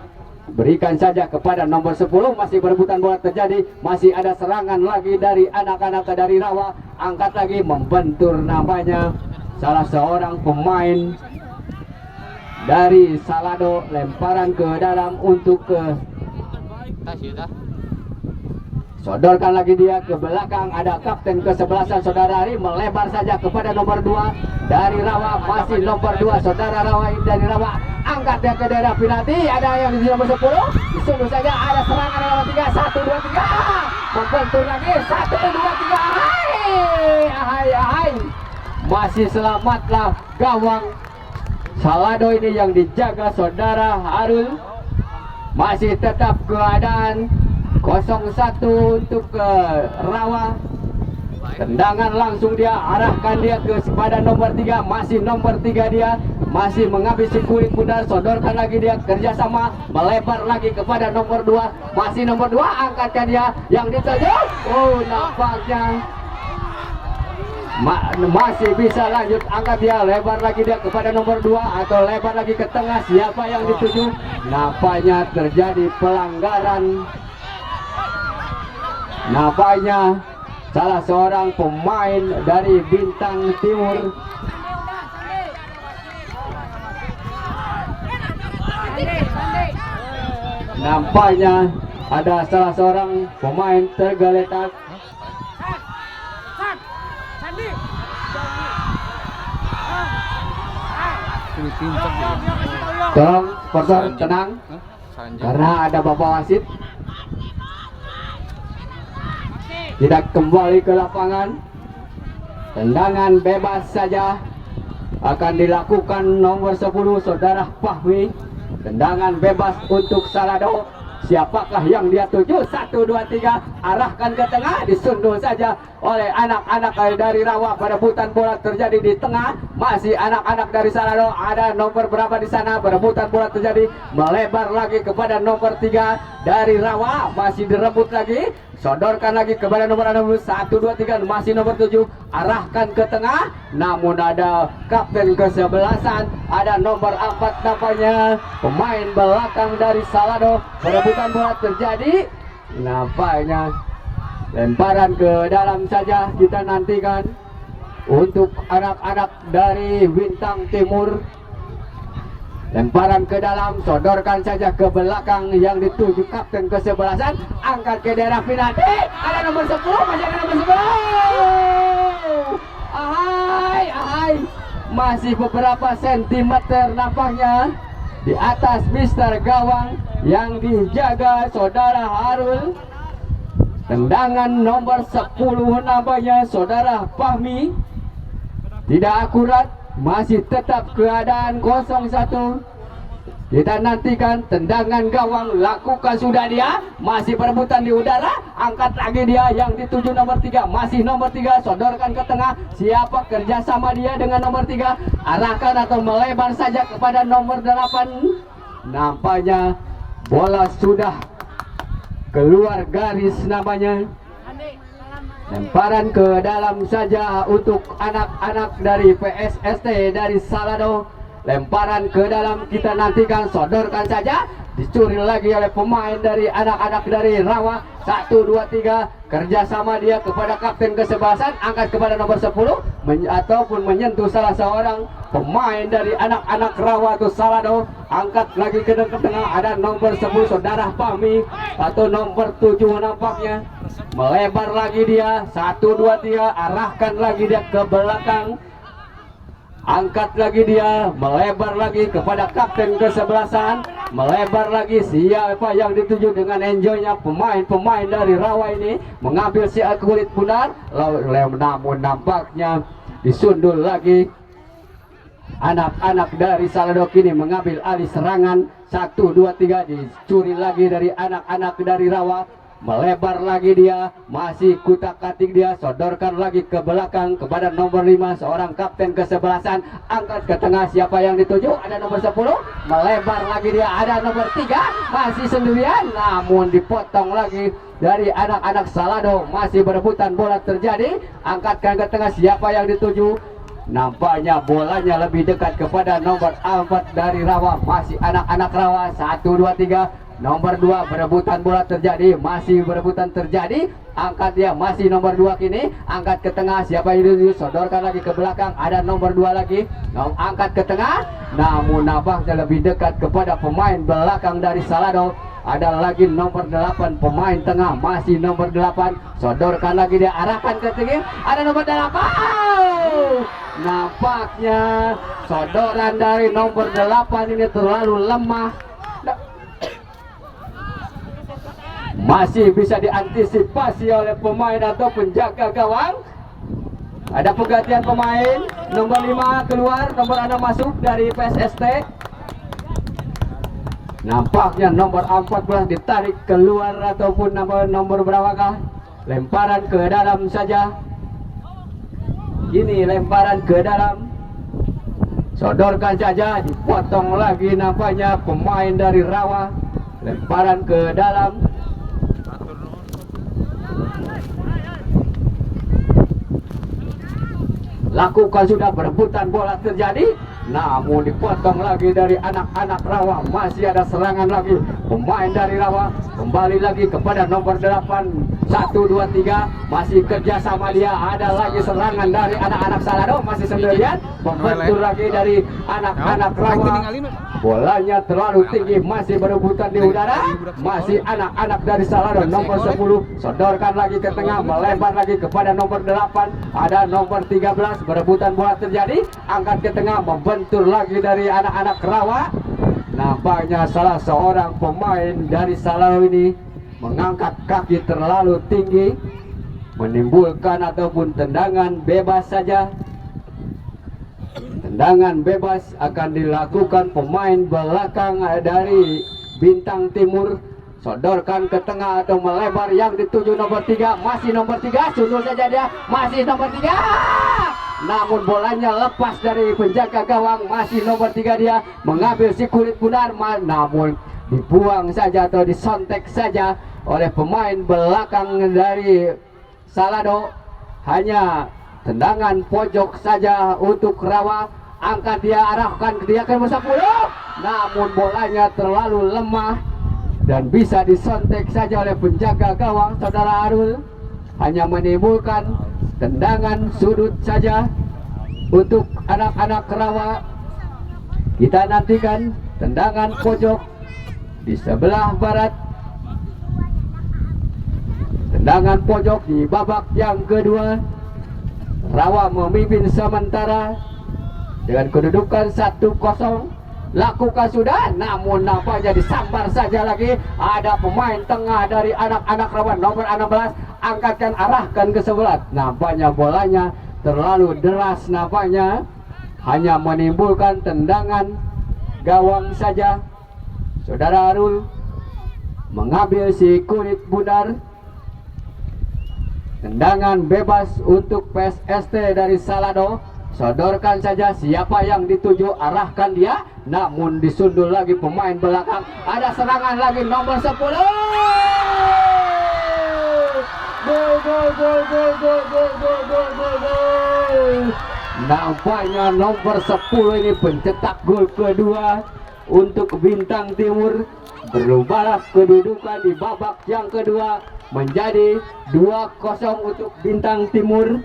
Berikan saja kepada nomor 10, masih berebutan bola terjadi, masih ada serangan lagi dari anak-anak dari Rawa, angkat lagi, membentur namanya salah seorang pemain dari Salado, lemparan ke dalam untuk ke sodorkan lagi dia ke belakang, ada kapten kesebelasan saudara Ari, melebar saja kepada nomor 2 dari Rawa, masih nomor 2 saudara Rawa dari Rawa, angkat dia ke daerah penalti, ada yang di nomor 10, disundul saja, ada serangan nomor 3, 1, 2, 3, membentur lagi, 1, 2, 3, hai, masih selamatlah gawang Salado ini yang dijaga saudara Harul, masih tetap keadaan 0-1 untuk Rawa. Tendangan langsung dia arahkan dia kepada nomor 3, masih nomor 3 dia, masih mengambil si kulit bundar, sodorkan lagi dia kerjasama, melebar lagi kepada nomor 2, masih nomor 2, angkatkan dia yang dituju, nampaknya Masih bisa lanjut, angkat dia, lebar lagi dia kepada nomor 2 atau lebar lagi ke tengah. Siapa yang dituju? Nampaknya terjadi pelanggaran. Nampaknya salah seorang pemain dari Bintang Timur. Nampaknya ada salah seorang pemain tergeletak. Tolong sponsor tenang karena ada bapak wasit. Tidak kembali ke lapangan. Tendangan bebas saja akan dilakukan nomor 10 saudara Fahmi. Tendangan bebas untuk Salado. Siapakah yang dia tuju? 1, 2, 3. Arahkan ke tengah. Disundul saja oleh anak-anak dari Rawa. Perebutan bola terjadi di tengah. Masih anak-anak dari Salado. Ada nomor berapa di sana? Perebutan bola terjadi. Melebar lagi kepada nomor 3 dari Rawa. Masih direbut lagi. Sodorkan lagi kepada nomor 1, 2, 3. Masih nomor 7. Arahkan ke tengah. Namun ada kapten kesebelasan. Ada nomor 4 nampaknya. Pemain belakang dari Salado. Perebutan bola terjadi. Nampaknya lemparan ke dalam saja kita nantikan untuk anak-anak dari Bintang Timur. Lemparan ke dalam, sodorkan saja ke belakang yang dituju kapten kesebelasan. Angkat ke daerah penalti. Ada nomor 10, masih ada nomor 10. Ahai. Masih beberapa sentimeter nampaknya di atas Mister Gawang yang dijaga saudara Harul. Tendangan nomor 10 nampaknya saudara Fahmi. Tidak akurat. Masih tetap keadaan 0-1. Kita nantikan tendangan gawang. Lakukan sudah dia. Masih perebutan di udara. Angkat lagi dia yang dituju nomor 3. Masih nomor 3. Sodorkan ke tengah. Siapa kerjasama dia dengan nomor 3? Arahkan atau melebar saja kepada nomor 8. Nampaknya bola sudah keluar garis namanya. Lemparan ke dalam saja untuk anak-anak dari PSST dari Salado. Lemparan ke dalam kita nantikan, sodorkan saja. Dicuri lagi oleh pemain dari anak-anak dari Rawa. 1, 2, 3. Kerjasama dia kepada kapten kesebelasan. Angkat kepada nomor 10 ataupun menyentuh salah seorang pemain dari anak-anak Rawa atau Salado. Angkat lagi ke tengah. Ada nomor 10 saudara Fahmi atau nomor 7 nampaknya. Melebar lagi dia. 1, 2, 3. Arahkan lagi dia ke belakang. Angkat lagi dia, melebar lagi kepada kapten kesebelasan. Melebar lagi, siapa yang dituju dengan enjoynya pemain-pemain dari Rawa ini. Mengambil si kulit bundar. Namun nampaknya disundul lagi. Anak-anak dari Salado kini mengambil alih serangan. 1, 2, 3. Dicuri lagi dari anak-anak dari Rawa. Melebar lagi dia, masih kutak-katik dia, sodorkan lagi ke belakang kepada nomor 5, seorang kapten kesebelasan. Angkat ke tengah, siapa yang dituju? Ada nomor 10. Melebar lagi dia, ada nomor 3, masih sendirian, namun dipotong lagi dari anak-anak Salado. Masih berebutan bola terjadi. Angkatkan ke tengah, siapa yang dituju? Nampaknya bolanya lebih dekat kepada nomor 4 dari Rawa. Masih anak-anak Rawa. 1, 2, 3. Nomor 2 berebutan bola terjadi. Masih berebutan terjadi. Angkat dia, masih nomor 2 kini. Angkat ke tengah, siapa yang dituju? Sodorkan lagi ke belakang. Ada nomor 2 lagi. Angkat ke tengah. Namun nampaknya lebih dekat kepada pemain belakang dari Salado. Ada lagi nomor 8 pemain tengah. Masih nomor 8. Sodorkan lagi dia, arahkan ke tinggi. Ada nomor 8. Nampaknya sodoran dari nomor 8 ini terlalu lemah. Masih bisa diantisipasi oleh pemain atau penjaga gawang. Ada pergantian pemain. Nomor 5 keluar, nomor 6 masuk dari PSST. Nampaknya nomor 14 ditarik keluar ataupun nomor berapakah? Lemparan ke dalam saja. Ini lemparan ke dalam. Sodorkan saja, dipotong lagi nampaknya pemain dari Rawa. Lemparan ke dalam. lakukan sudah perebutan bola terjadi, namun dipotong lagi dari anak-anak Rawa. Masih ada serangan lagi pemain dari Rawa, kembali lagi kepada nomor 8. 1, 2, 3 masih kerjasama dia. Ada lagi serangan dari anak-anak Salado, masih sendirian, membentur lagi dari anak-anak Rawa. Bolanya terlalu tinggi, masih berebutan di udara. Masih anak-anak dari Salado nomor 10, sodorkan lagi ke tengah, melebar lagi kepada nomor 8. Ada nomor 13, berebutan bola terjadi, angkat ke tengah, membentur lagi dari anak-anak Rawa. Nampaknya salah seorang pemain dari Salado ini mengangkat kaki terlalu tinggi, menimbulkan ataupun tendangan bebas saja. Tendangan bebas akan dilakukan pemain belakang dari Bintang Timur. Sodorkan ke tengah atau melebar yang dituju nomor 3. Masih nomor 3, sundul saja dia. Masih nomor 3. Namun bolanya lepas dari penjaga gawang. Masih nomor 3 dia mengambil si kulit bundar, namun dibuang saja atau disontek saja oleh pemain belakang dari Salado. Hanya tendangan pojok saja untuk Rawa. Angkat dia, arahkan dia ke nomor 10, namun bolanya terlalu lemah dan bisa disontek saja oleh penjaga gawang saudara Arul. Hanya menimbulkan tendangan sudut saja untuk anak-anak Rawa. Kita nantikan tendangan pojok di sebelah barat. Tendangan pojok di babak yang kedua. Rawa memimpin sementara dengan kedudukan 1-0. Lakukan sudah, namun nampaknya disambar saja lagi. Ada pemain tengah dari anak-anak Rawa nomor 16, angkatkan, arahkan ke sebelah. Nampaknya bolanya terlalu deras, nampaknya hanya menimbulkan tendangan gawang saja. Saudara Arul mengambil si kulit bundar. Tendangan bebas untuk PSST dari Salado. Sodorkan saja siapa yang dituju, arahkan dia, namun disundul lagi pemain belakang. Ada serangan lagi nomor 10. Gol, gol, gol, gol, gol, gol, gol, gol, gol, gol. Nampaknya nomor 10 ini pencetak gol kedua untuk Bintang Timur. Berubahlah kedudukan di babak yang kedua menjadi 2-0 untuk Bintang Timur.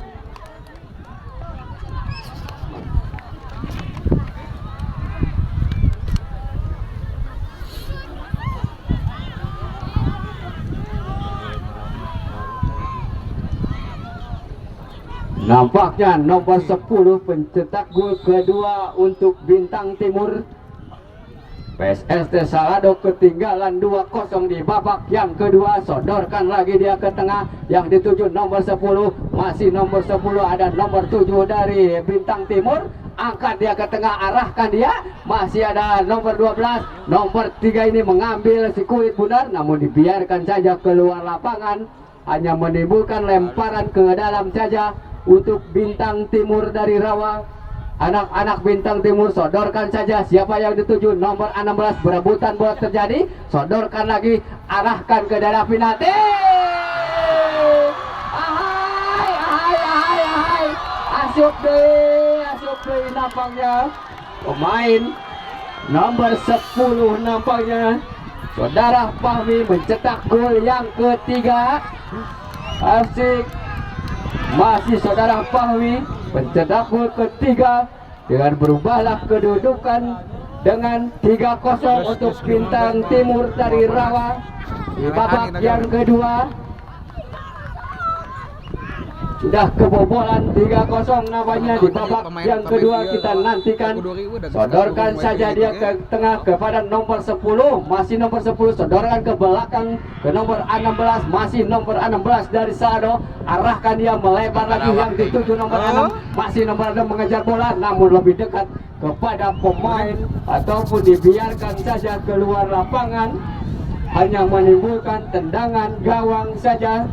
Nampaknya nomor 10 pencetak gol kedua untuk Bintang Timur. PSST Salado ketinggalan 2-0 di babak yang kedua. Sodorkan lagi dia ke tengah, yang dituju nomor 10. Masih nomor 10, ada nomor 7 dari Bintang Timur. Angkat dia ke tengah, arahkan dia. Masih ada nomor 12. Nomor 3 ini mengambil si kulit bundar, namun dibiarkan saja keluar lapangan. Hanya menimbulkan lemparan ke dalam saja untuk Bintang Timur dari Rawa. Anak-anak Bintang Timur sodorkan saja siapa yang dituju nomor 16, berebutan bola terjadi. Sodorkan lagi, arahkan ke daerah penalti. Ahai, ahai, ahai, ahai. Asup deh nampaknya pemain nomor 10 nampaknya saudara Fahmi mencetak gol yang ketiga. Asik. Masih saudara Fahmi pencetak gol ketiga dengan berubahlah kedudukan dengan 3-0 untuk Bintang Timur dari Rawa di babak yang kedua. Sudah kebobolan 3-0 namanya di babak yang kedua. Kita nantikan. Sodorkan saja dia ke tengah kepada nomor 10. Masih nomor 10. Sodorkan ke belakang ke nomor 16. Masih nomor 16 dari Salado. Arahkan dia, melebar lagi yang dituju nomor 6. Masih nomor 6 mengejar bola, namun lebih dekat kepada pemain ataupun dibiarkan saja keluar lapangan. Hanya menimbulkan tendangan gawang saja.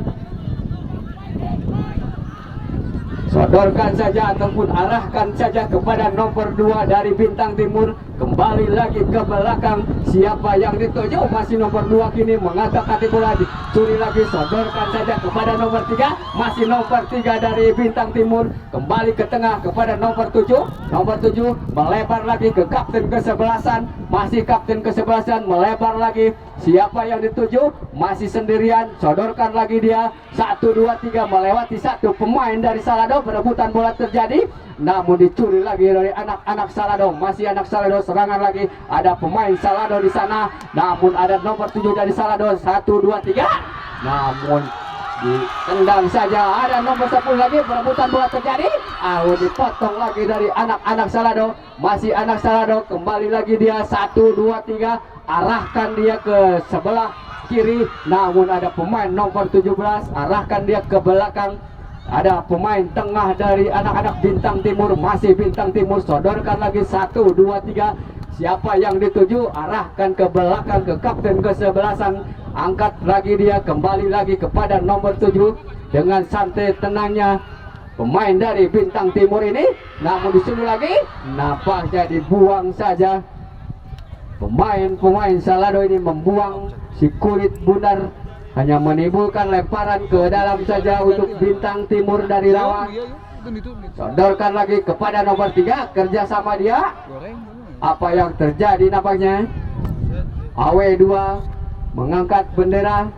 Sodorkan saja ataupun arahkan saja kepada nomor 2 dari Bintang Timur. kembali lagi ke belakang. Siapa yang dituju? Masih nomor 2 kini mengangkat kaki bola, dicuri lagi, sodorkan saja kepada nomor 3. Masih nomor 3 dari Bintang Timur, kembali ke tengah kepada nomor 7. Nomor 7 melebar lagi ke kapten kesebelasan, masih kapten kesebelasan melebar lagi. Siapa yang dituju? Masih sendirian, sodorkan lagi dia. 1, 2, 3 melewati satu pemain dari Salado. Perebutan bola terjadi, namun dicuri lagi dari anak-anak Salado. Masih anak Salado, serangan lagi. Ada pemain Salado di sana, namun ada nomor 7 dari Salado. 1, 2, 3, namun ditendang saja. Ada nomor 10 lagi, perebutan bola terjadi. Dipotong lagi dari anak-anak Salado. Masih anak Salado, kembali lagi dia. 1, 2, 3, arahkan dia ke sebelah kiri, namun ada pemain nomor 17, arahkan dia ke belakang. Ada pemain tengah dari anak-anak Bintang Timur, masih Bintang Timur, sodorkan lagi. 1, 2, 3, siapa yang dituju? Arahkan ke belakang ke kapten kesebelasan, angkat lagi dia, kembali lagi kepada nomor 7 dengan santai tenangnya pemain dari Bintang Timur ini, namun disuruh lagi, nampaknya dibuang saja. Pemain Salado ini membuang si kulit bundar, hanya menimbulkan lemparan ke dalam saja untuk Bintang Timur dari Rawa. Sodorkan lagi kepada nomor 3, kerjasama dia. Apa yang terjadi nampaknya? AW2 mengangkat bendera.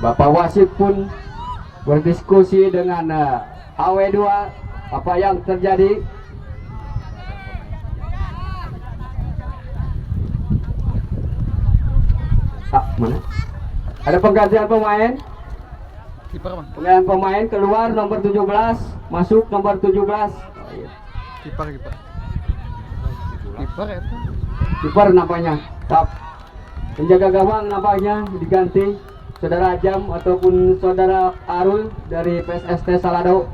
Bapak wasit pun berdiskusi dengan AW2, apa yang terjadi? Mana? Ada penggantian pemain. Penggantian pemain, keluar nomor 17, masuk nomor 17. Kiper ya. Kiper nampaknya. Penjaga gawang nampaknya diganti Saudara Jam ataupun Saudara Arul dari PSST Salado.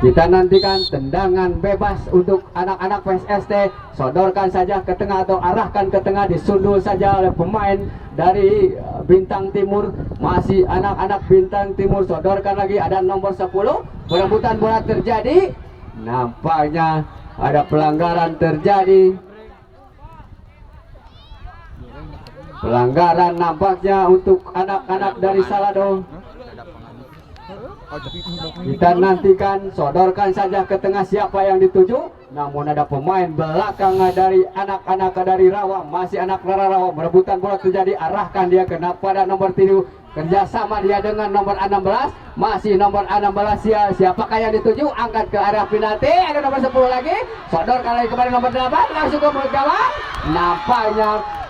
Kita nantikan tendangan bebas untuk anak-anak PSST. Sodorkan saja ke tengah atau arahkan ke tengah, disundul saja oleh pemain dari Bintang Timur. Masih anak-anak Bintang Timur, sodorkan lagi. Ada nomor 10, perebutan bola terjadi. Nampaknya ada pelanggaran terjadi. Pelanggaran nampaknya untuk anak-anak dari Salado. Kita nantikan, sodorkan saja ke tengah siapa yang dituju. Namun ada pemain belakang dari anak-anak dari Rawa, masih anak Rawa, merebutan bola terjadi, arahkan dia kena pada nomor 7, kerjasama dia dengan nomor 16, masih nomor 16 siapakah yang dituju, angkat ke area penalti. Ada nomor 10 lagi, sodorkan lagi kepada nomor 8, langsung ke mulut gawang. Nampaknya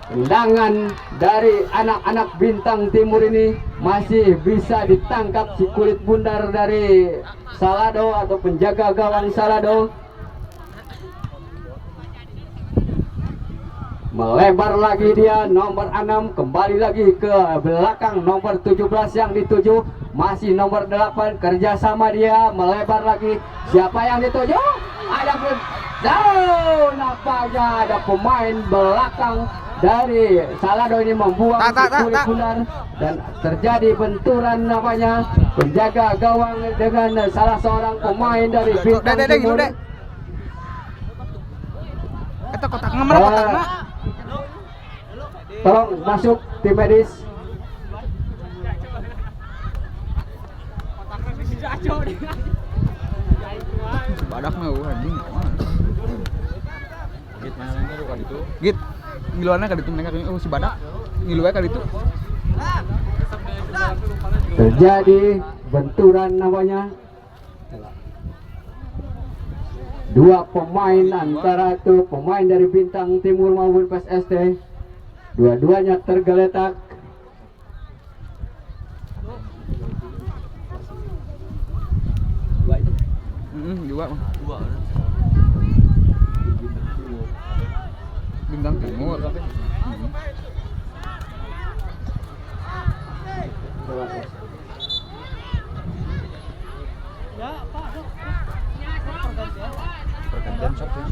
tendangan dari anak-anak Bintang Timur ini masih bisa ditangkap si kulit bundar dari Salado atau penjaga gawang Salado. Melebar lagi dia, nomor 6 kembali lagi ke belakang, nomor 17 yang dituju, masih nomor 8, kerjasama dia, melebar lagi. Siapa yang dituju? Ada nampaknya ada pemain belakang dari Salado ini membuang kulit bundar dan terjadi benturan namanya penjaga gawang dengan salah seorang pemain dari Bintang Timur. Tolong masuk tim medis. Badak mah anjing. Git ngiluannya kali itu mereka si badak ngiluannya kali itu terjadi benturan namanya. Dua pemain antara itu pemain dari Bintang Timur maupun PSST, dua-duanya tergeletak. Dua Bintang Timur.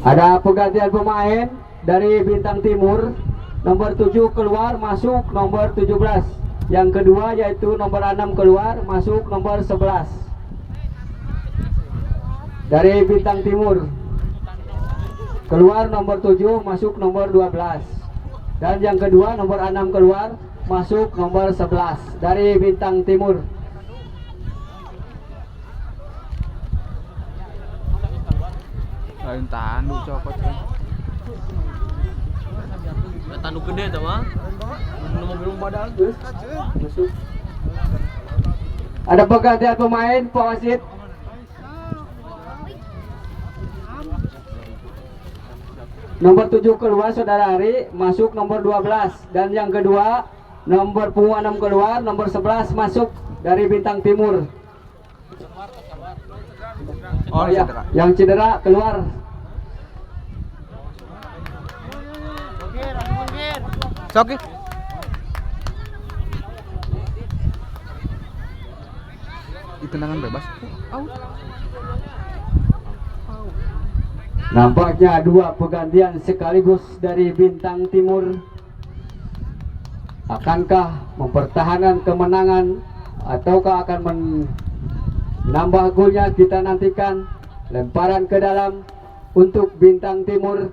Ada pergantian pemain dari Bintang Timur. nomor 7 keluar, masuk nomor 17. Yang kedua yaitu nomor 6 keluar, masuk nomor 11 dari Bintang Timur. Keluar nomor 7, masuk nomor 12. Dan yang kedua nomor 6 keluar, masuk nomor 11 dari Bintang Timur. Lain tanduk copot kan. Tanduk gede tuh mah. Mobil badan. Masuk. Ada pergantian pemain, Pak Wasit. Nomor 7 keluar Saudara Ari, masuk nomor 12. Dan yang kedua nomor punggung 6 keluar, nomor 11 masuk dari Bintang Timur. Oh ya, cedera. yang cedera keluar. Soki. Di tendangan bebas. Out. Nampaknya dua pergantian sekaligus dari Bintang Timur. Akankah mempertahankan kemenangan ataukah akan menambah golnya? Kita nantikan. Lemparan ke dalam untuk Bintang Timur.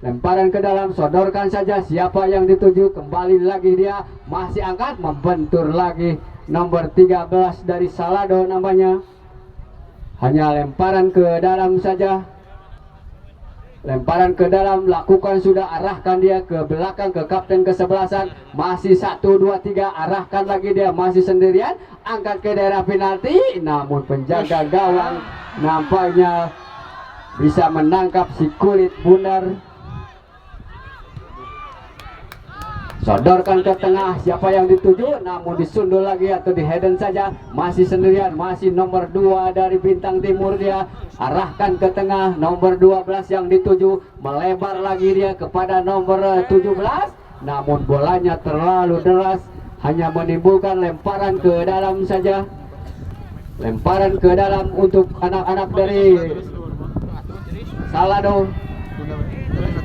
Lemparan ke dalam, sodorkan saja siapa yang dituju. Kembali lagi dia, masih angkat, membentur lagi. Nomor 13 dari Salado namanya. Hanya lemparan ke dalam saja. Lemparan ke dalam, lakukan sudah, arahkan dia ke belakang ke kapten kesebelasan. Masih 1, 2, 3, arahkan lagi dia, masih sendirian. Angkat ke daerah penalti, namun penjaga gawang nampaknya bisa menangkap si kulit bundar. Sodorkan ke tengah, siapa yang dituju, namun disundul lagi atau dihedon saja. Masih sendirian, masih nomor 2 dari Bintang Timur dia. Arahkan ke tengah, nomor 12 yang dituju. Melebar lagi dia kepada nomor 17. Namun bolanya terlalu deras, hanya menimbulkan lemparan ke dalam saja. Lemparan ke dalam untuk anak-anak dari Salado.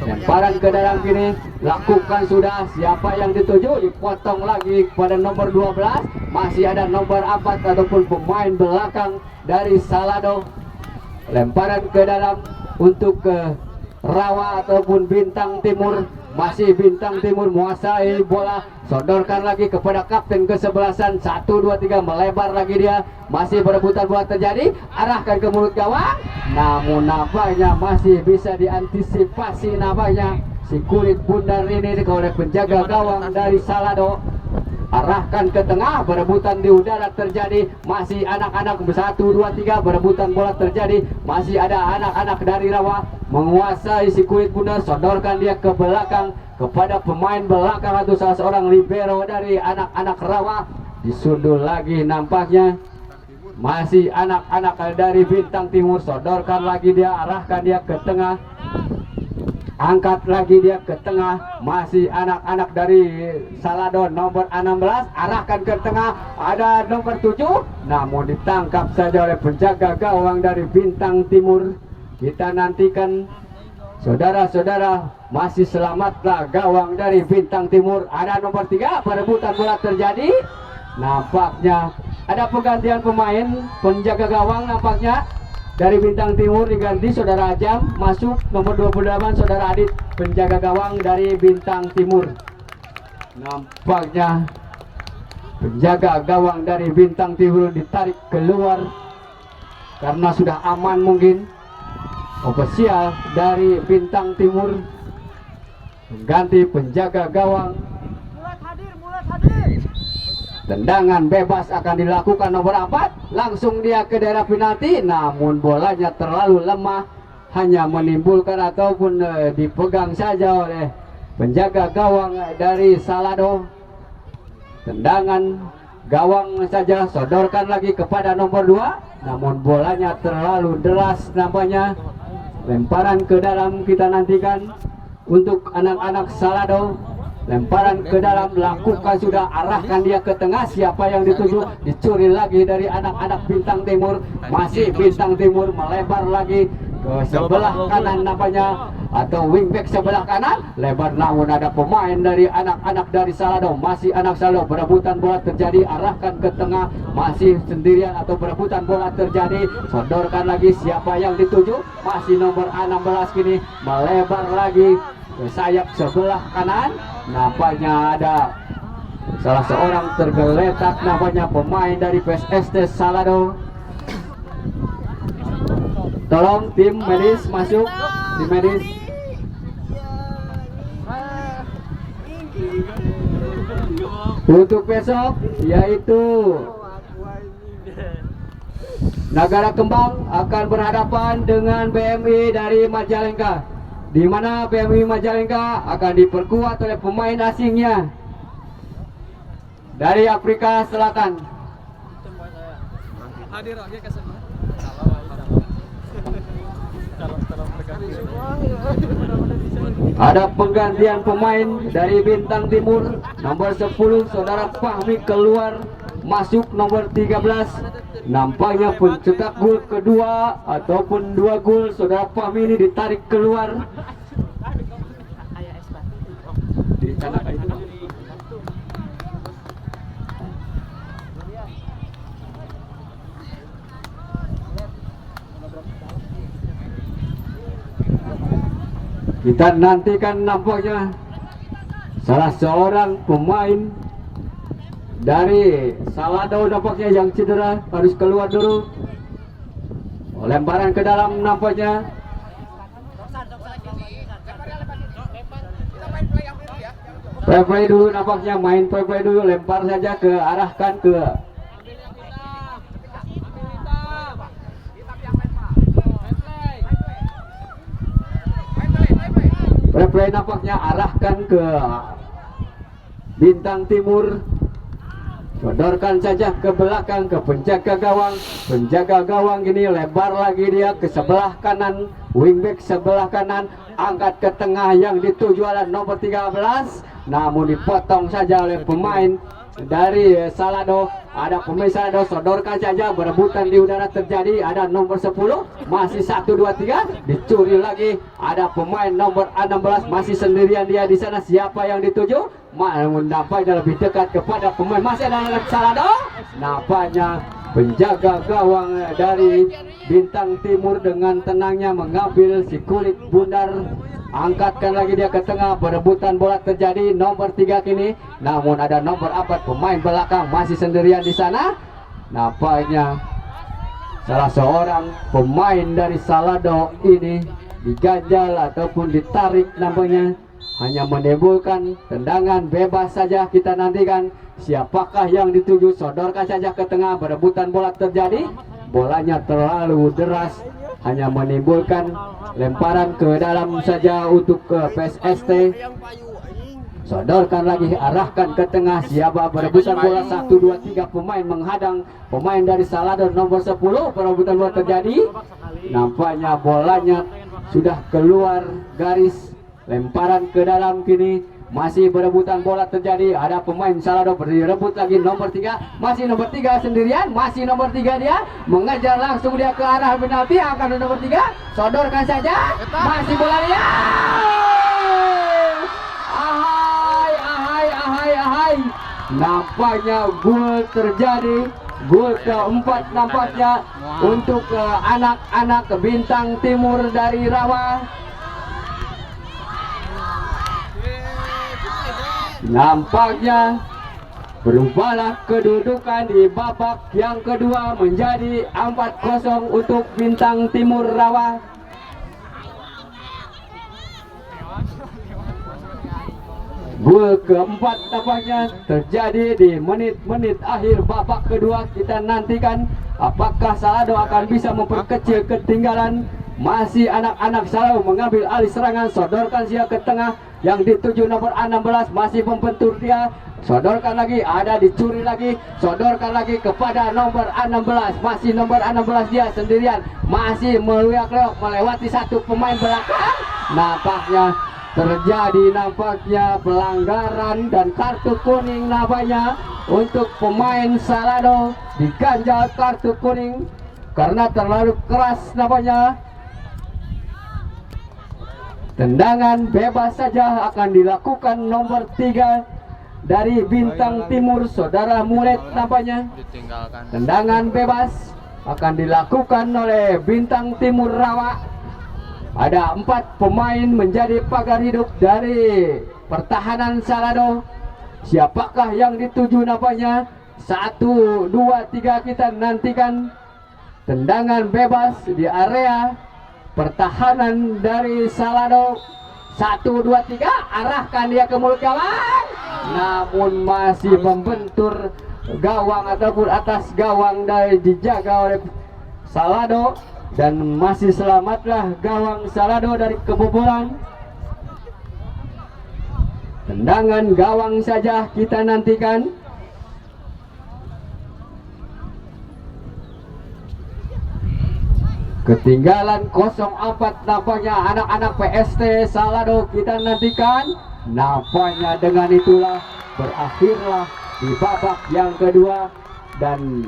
Lemparan ke dalam kini, lakukan sudah, siapa yang dituju, dipotong lagi pada nomor 12. Masih ada nomor 4 ataupun pemain belakang dari Salado. Lemparan ke dalam untuk ke Rawa ataupun Bintang Timur. Masih Bintang Timur menguasai bola. Sodorkan lagi kepada kapten kesebelasan. 1, 2, 3, melebar lagi dia. Masih perebutan bola terjadi. Arahkan ke mulut gawang. Namun nampaknya masih bisa diantisipasi nampaknya si kulit bundar ini oleh penjaga gawang dari Salado. Arahkan ke tengah, berebutan di udara terjadi. Masih anak-anak 1, 2, 3, berebutan bola terjadi. Masih ada anak-anak dari Rawa menguasai si kulit bundar. Sodorkan dia ke belakang kepada pemain belakang atau salah seorang libero dari anak-anak Rawa. Disundul lagi nampaknya. Masih anak-anak dari Bintang Timur. Sodorkan lagi dia, arahkan dia ke tengah. Angkat lagi dia ke tengah. Masih anak-anak dari Salado nomor 16. Arahkan ke tengah. Ada nomor 7. Namun ditangkap saja oleh penjaga gawang dari Bintang Timur. Kita nantikan saudara-saudara, masih selamatlah gawang dari Bintang Timur. Ada nomor 3. Perebutan bola terjadi. Nampaknya ada pergantian pemain. Penjaga gawang nampaknya dari Bintang Timur diganti Saudara Ajam, masuk nomor 28 Saudara Adit, penjaga gawang dari Bintang Timur. Nampaknya penjaga gawang dari Bintang Timur ditarik keluar karena sudah aman mungkin. Ofisial dari Bintang Timur mengganti penjaga gawang. Tendangan bebas akan dilakukan nomor 4. Langsung dia ke daerah penalti. Namun bolanya terlalu lemah, hanya menimbulkan ataupun dipegang saja oleh penjaga gawang dari Salado. Tendangan gawang saja, sodorkan lagi kepada nomor 2. Namun bolanya terlalu deras nampaknya. Lemparan ke dalam kita nantikan untuk anak-anak Salado. Lemparan ke dalam, lakukan sudah, arahkan dia ke tengah. Siapa yang dituju, dicuri lagi dari anak-anak Bintang Timur. Masih Bintang Timur melebar lagi ke sebelah kanan nampaknya. atau wingback sebelah kanan lebar, namun ada pemain dari anak-anak dari Salado, masih anak Salado berebutan bola terjadi, arahkan ke tengah, masih sendirian atau berebutan bola terjadi, sodorkan lagi siapa yang dituju, masih nomor 16 kini melebar lagi ke sayap sebelah kanan, nampaknya ada salah seorang tergeletak, namanya pemain dari PSST Salado. Tolong tim medis masuk, tim medis. Untuk besok yaitu Nagara Kembang akan berhadapan dengan BMI dari Majalengka, di mana BMI Majalengka akan diperkuat oleh pemain asingnya dari Afrika Selatan. Hadir lagi ke sana. Ada penggantian pemain dari Bintang Timur, nomor 10 saudara Fahmi keluar, masuk nomor 13. Nampaknya pencetak gol kedua ataupun 2 gol saudara Fahmi ini ditarik keluar. Di sana itu. Kita nantikan nampaknya salah seorang pemain dari Salado nampaknya yang cedera harus keluar dulu. Lemparan ke dalam nampaknya. Play dulu nampaknya, main play dulu, lempar saja ke, arahkan ke play nampaknya, arahkan ke Bintang Timur, sodorkan saja ke belakang ke penjaga gawang. Penjaga gawang ini lebar lagi dia ke sebelah kanan, wingback sebelah kanan, angkat ke tengah yang dituju adalah nomor 13, namun dipotong saja oleh pemain dari Salado. Ada pemain Salado, sodorkan saja, berebutan di udara terjadi, ada nomor 10, masih 1, 2, 3, dicuri lagi, ada pemain nomor 16, masih sendirian dia di sana, siapa yang dituju? Nampaknya lebih dekat kepada pemain, masih ada Salado, nampaknya penjaga gawang dari Bintang Timur dengan tenangnya mengambil si kulit bundar. Angkatkan lagi dia ke tengah, berebutan bola terjadi, nomor 3 kini, namun ada nomor 4 pemain belakang masih sendirian di sana. Nampaknya salah seorang pemain dari Salado ini diganjal ataupun ditarik, nampaknya hanya menimbulkan tendangan bebas saja. Kita nantikan siapakah yang dituju, sodorkan saja ke tengah, berebutan bola terjadi, bolanya terlalu deras, hanya menimbulkan lemparan ke dalam saja untuk ke PSST. Sodorkan lagi, arahkan ke tengah, siapa berebutan bola, 1, 2, 3 pemain menghadang pemain dari Salado nomor 10, berebutan bola terjadi, nampaknya bolanya sudah keluar garis, lemparan ke dalam kini, masih berebutan bola terjadi, ada pemain Salado berebut lagi nomor 3, masih nomor 3 sendirian, masih nomor 3 dia mengejar langsung dia ke arah penalti, akan nomor 3, sodorkan saja, masih bola dia, ahai, nampaknya gol terjadi, gol keempat nampaknya untuk anak-anak Bintang Timur dari Rawa. Nampaknya berubahlah kedudukan di babak yang kedua menjadi 4-0 untuk Bintang Timur Rawa. Gol keempat tampaknya terjadi di menit-menit akhir babak kedua. Kita nantikan apakah Salado akan bisa memperkecil ketinggalan. Masih anak-anak Salado mengambil alih serangan, sodorkan dia ke tengah, yang dituju nomor 16 masih membentur dia, sodorkan lagi, ada dicuri lagi, sodorkan lagi kepada nomor 16, masih nomor 16 dia sendirian, masih meleok-leok melewati satu pemain belakang. Nampaknya terjadi pelanggaran dan kartu kuning nampaknya untuk pemain Salado, diganjal kartu kuning karena terlalu keras nampaknya. Tendangan bebas saja akan dilakukan nomor 3 dari Bintang Timur, saudara Mulet namanya. Ditinggalkan. Tendangan bebas akan dilakukan oleh Bintang Timur Rawa. Ada 4 pemain menjadi pagar hidup dari pertahanan Salado. Siapakah yang dituju namanya? 1, 2, 3 kita nantikan. Tendangan bebas di area pertahanan dari Salado. 1, 2, 3, arahkan dia ke mulut gawang, namun masih membentur gawang ataupun atas gawang dari dijaga oleh Salado, dan masih selamatlah gawang Salado dari kebobolan. Tendangan gawang saja kita nantikan. Ketinggalan 04 nampaknya anak-anak PST Salado kita nantikan. Nampaknya dengan itulah berakhirlah di babak yang kedua, dan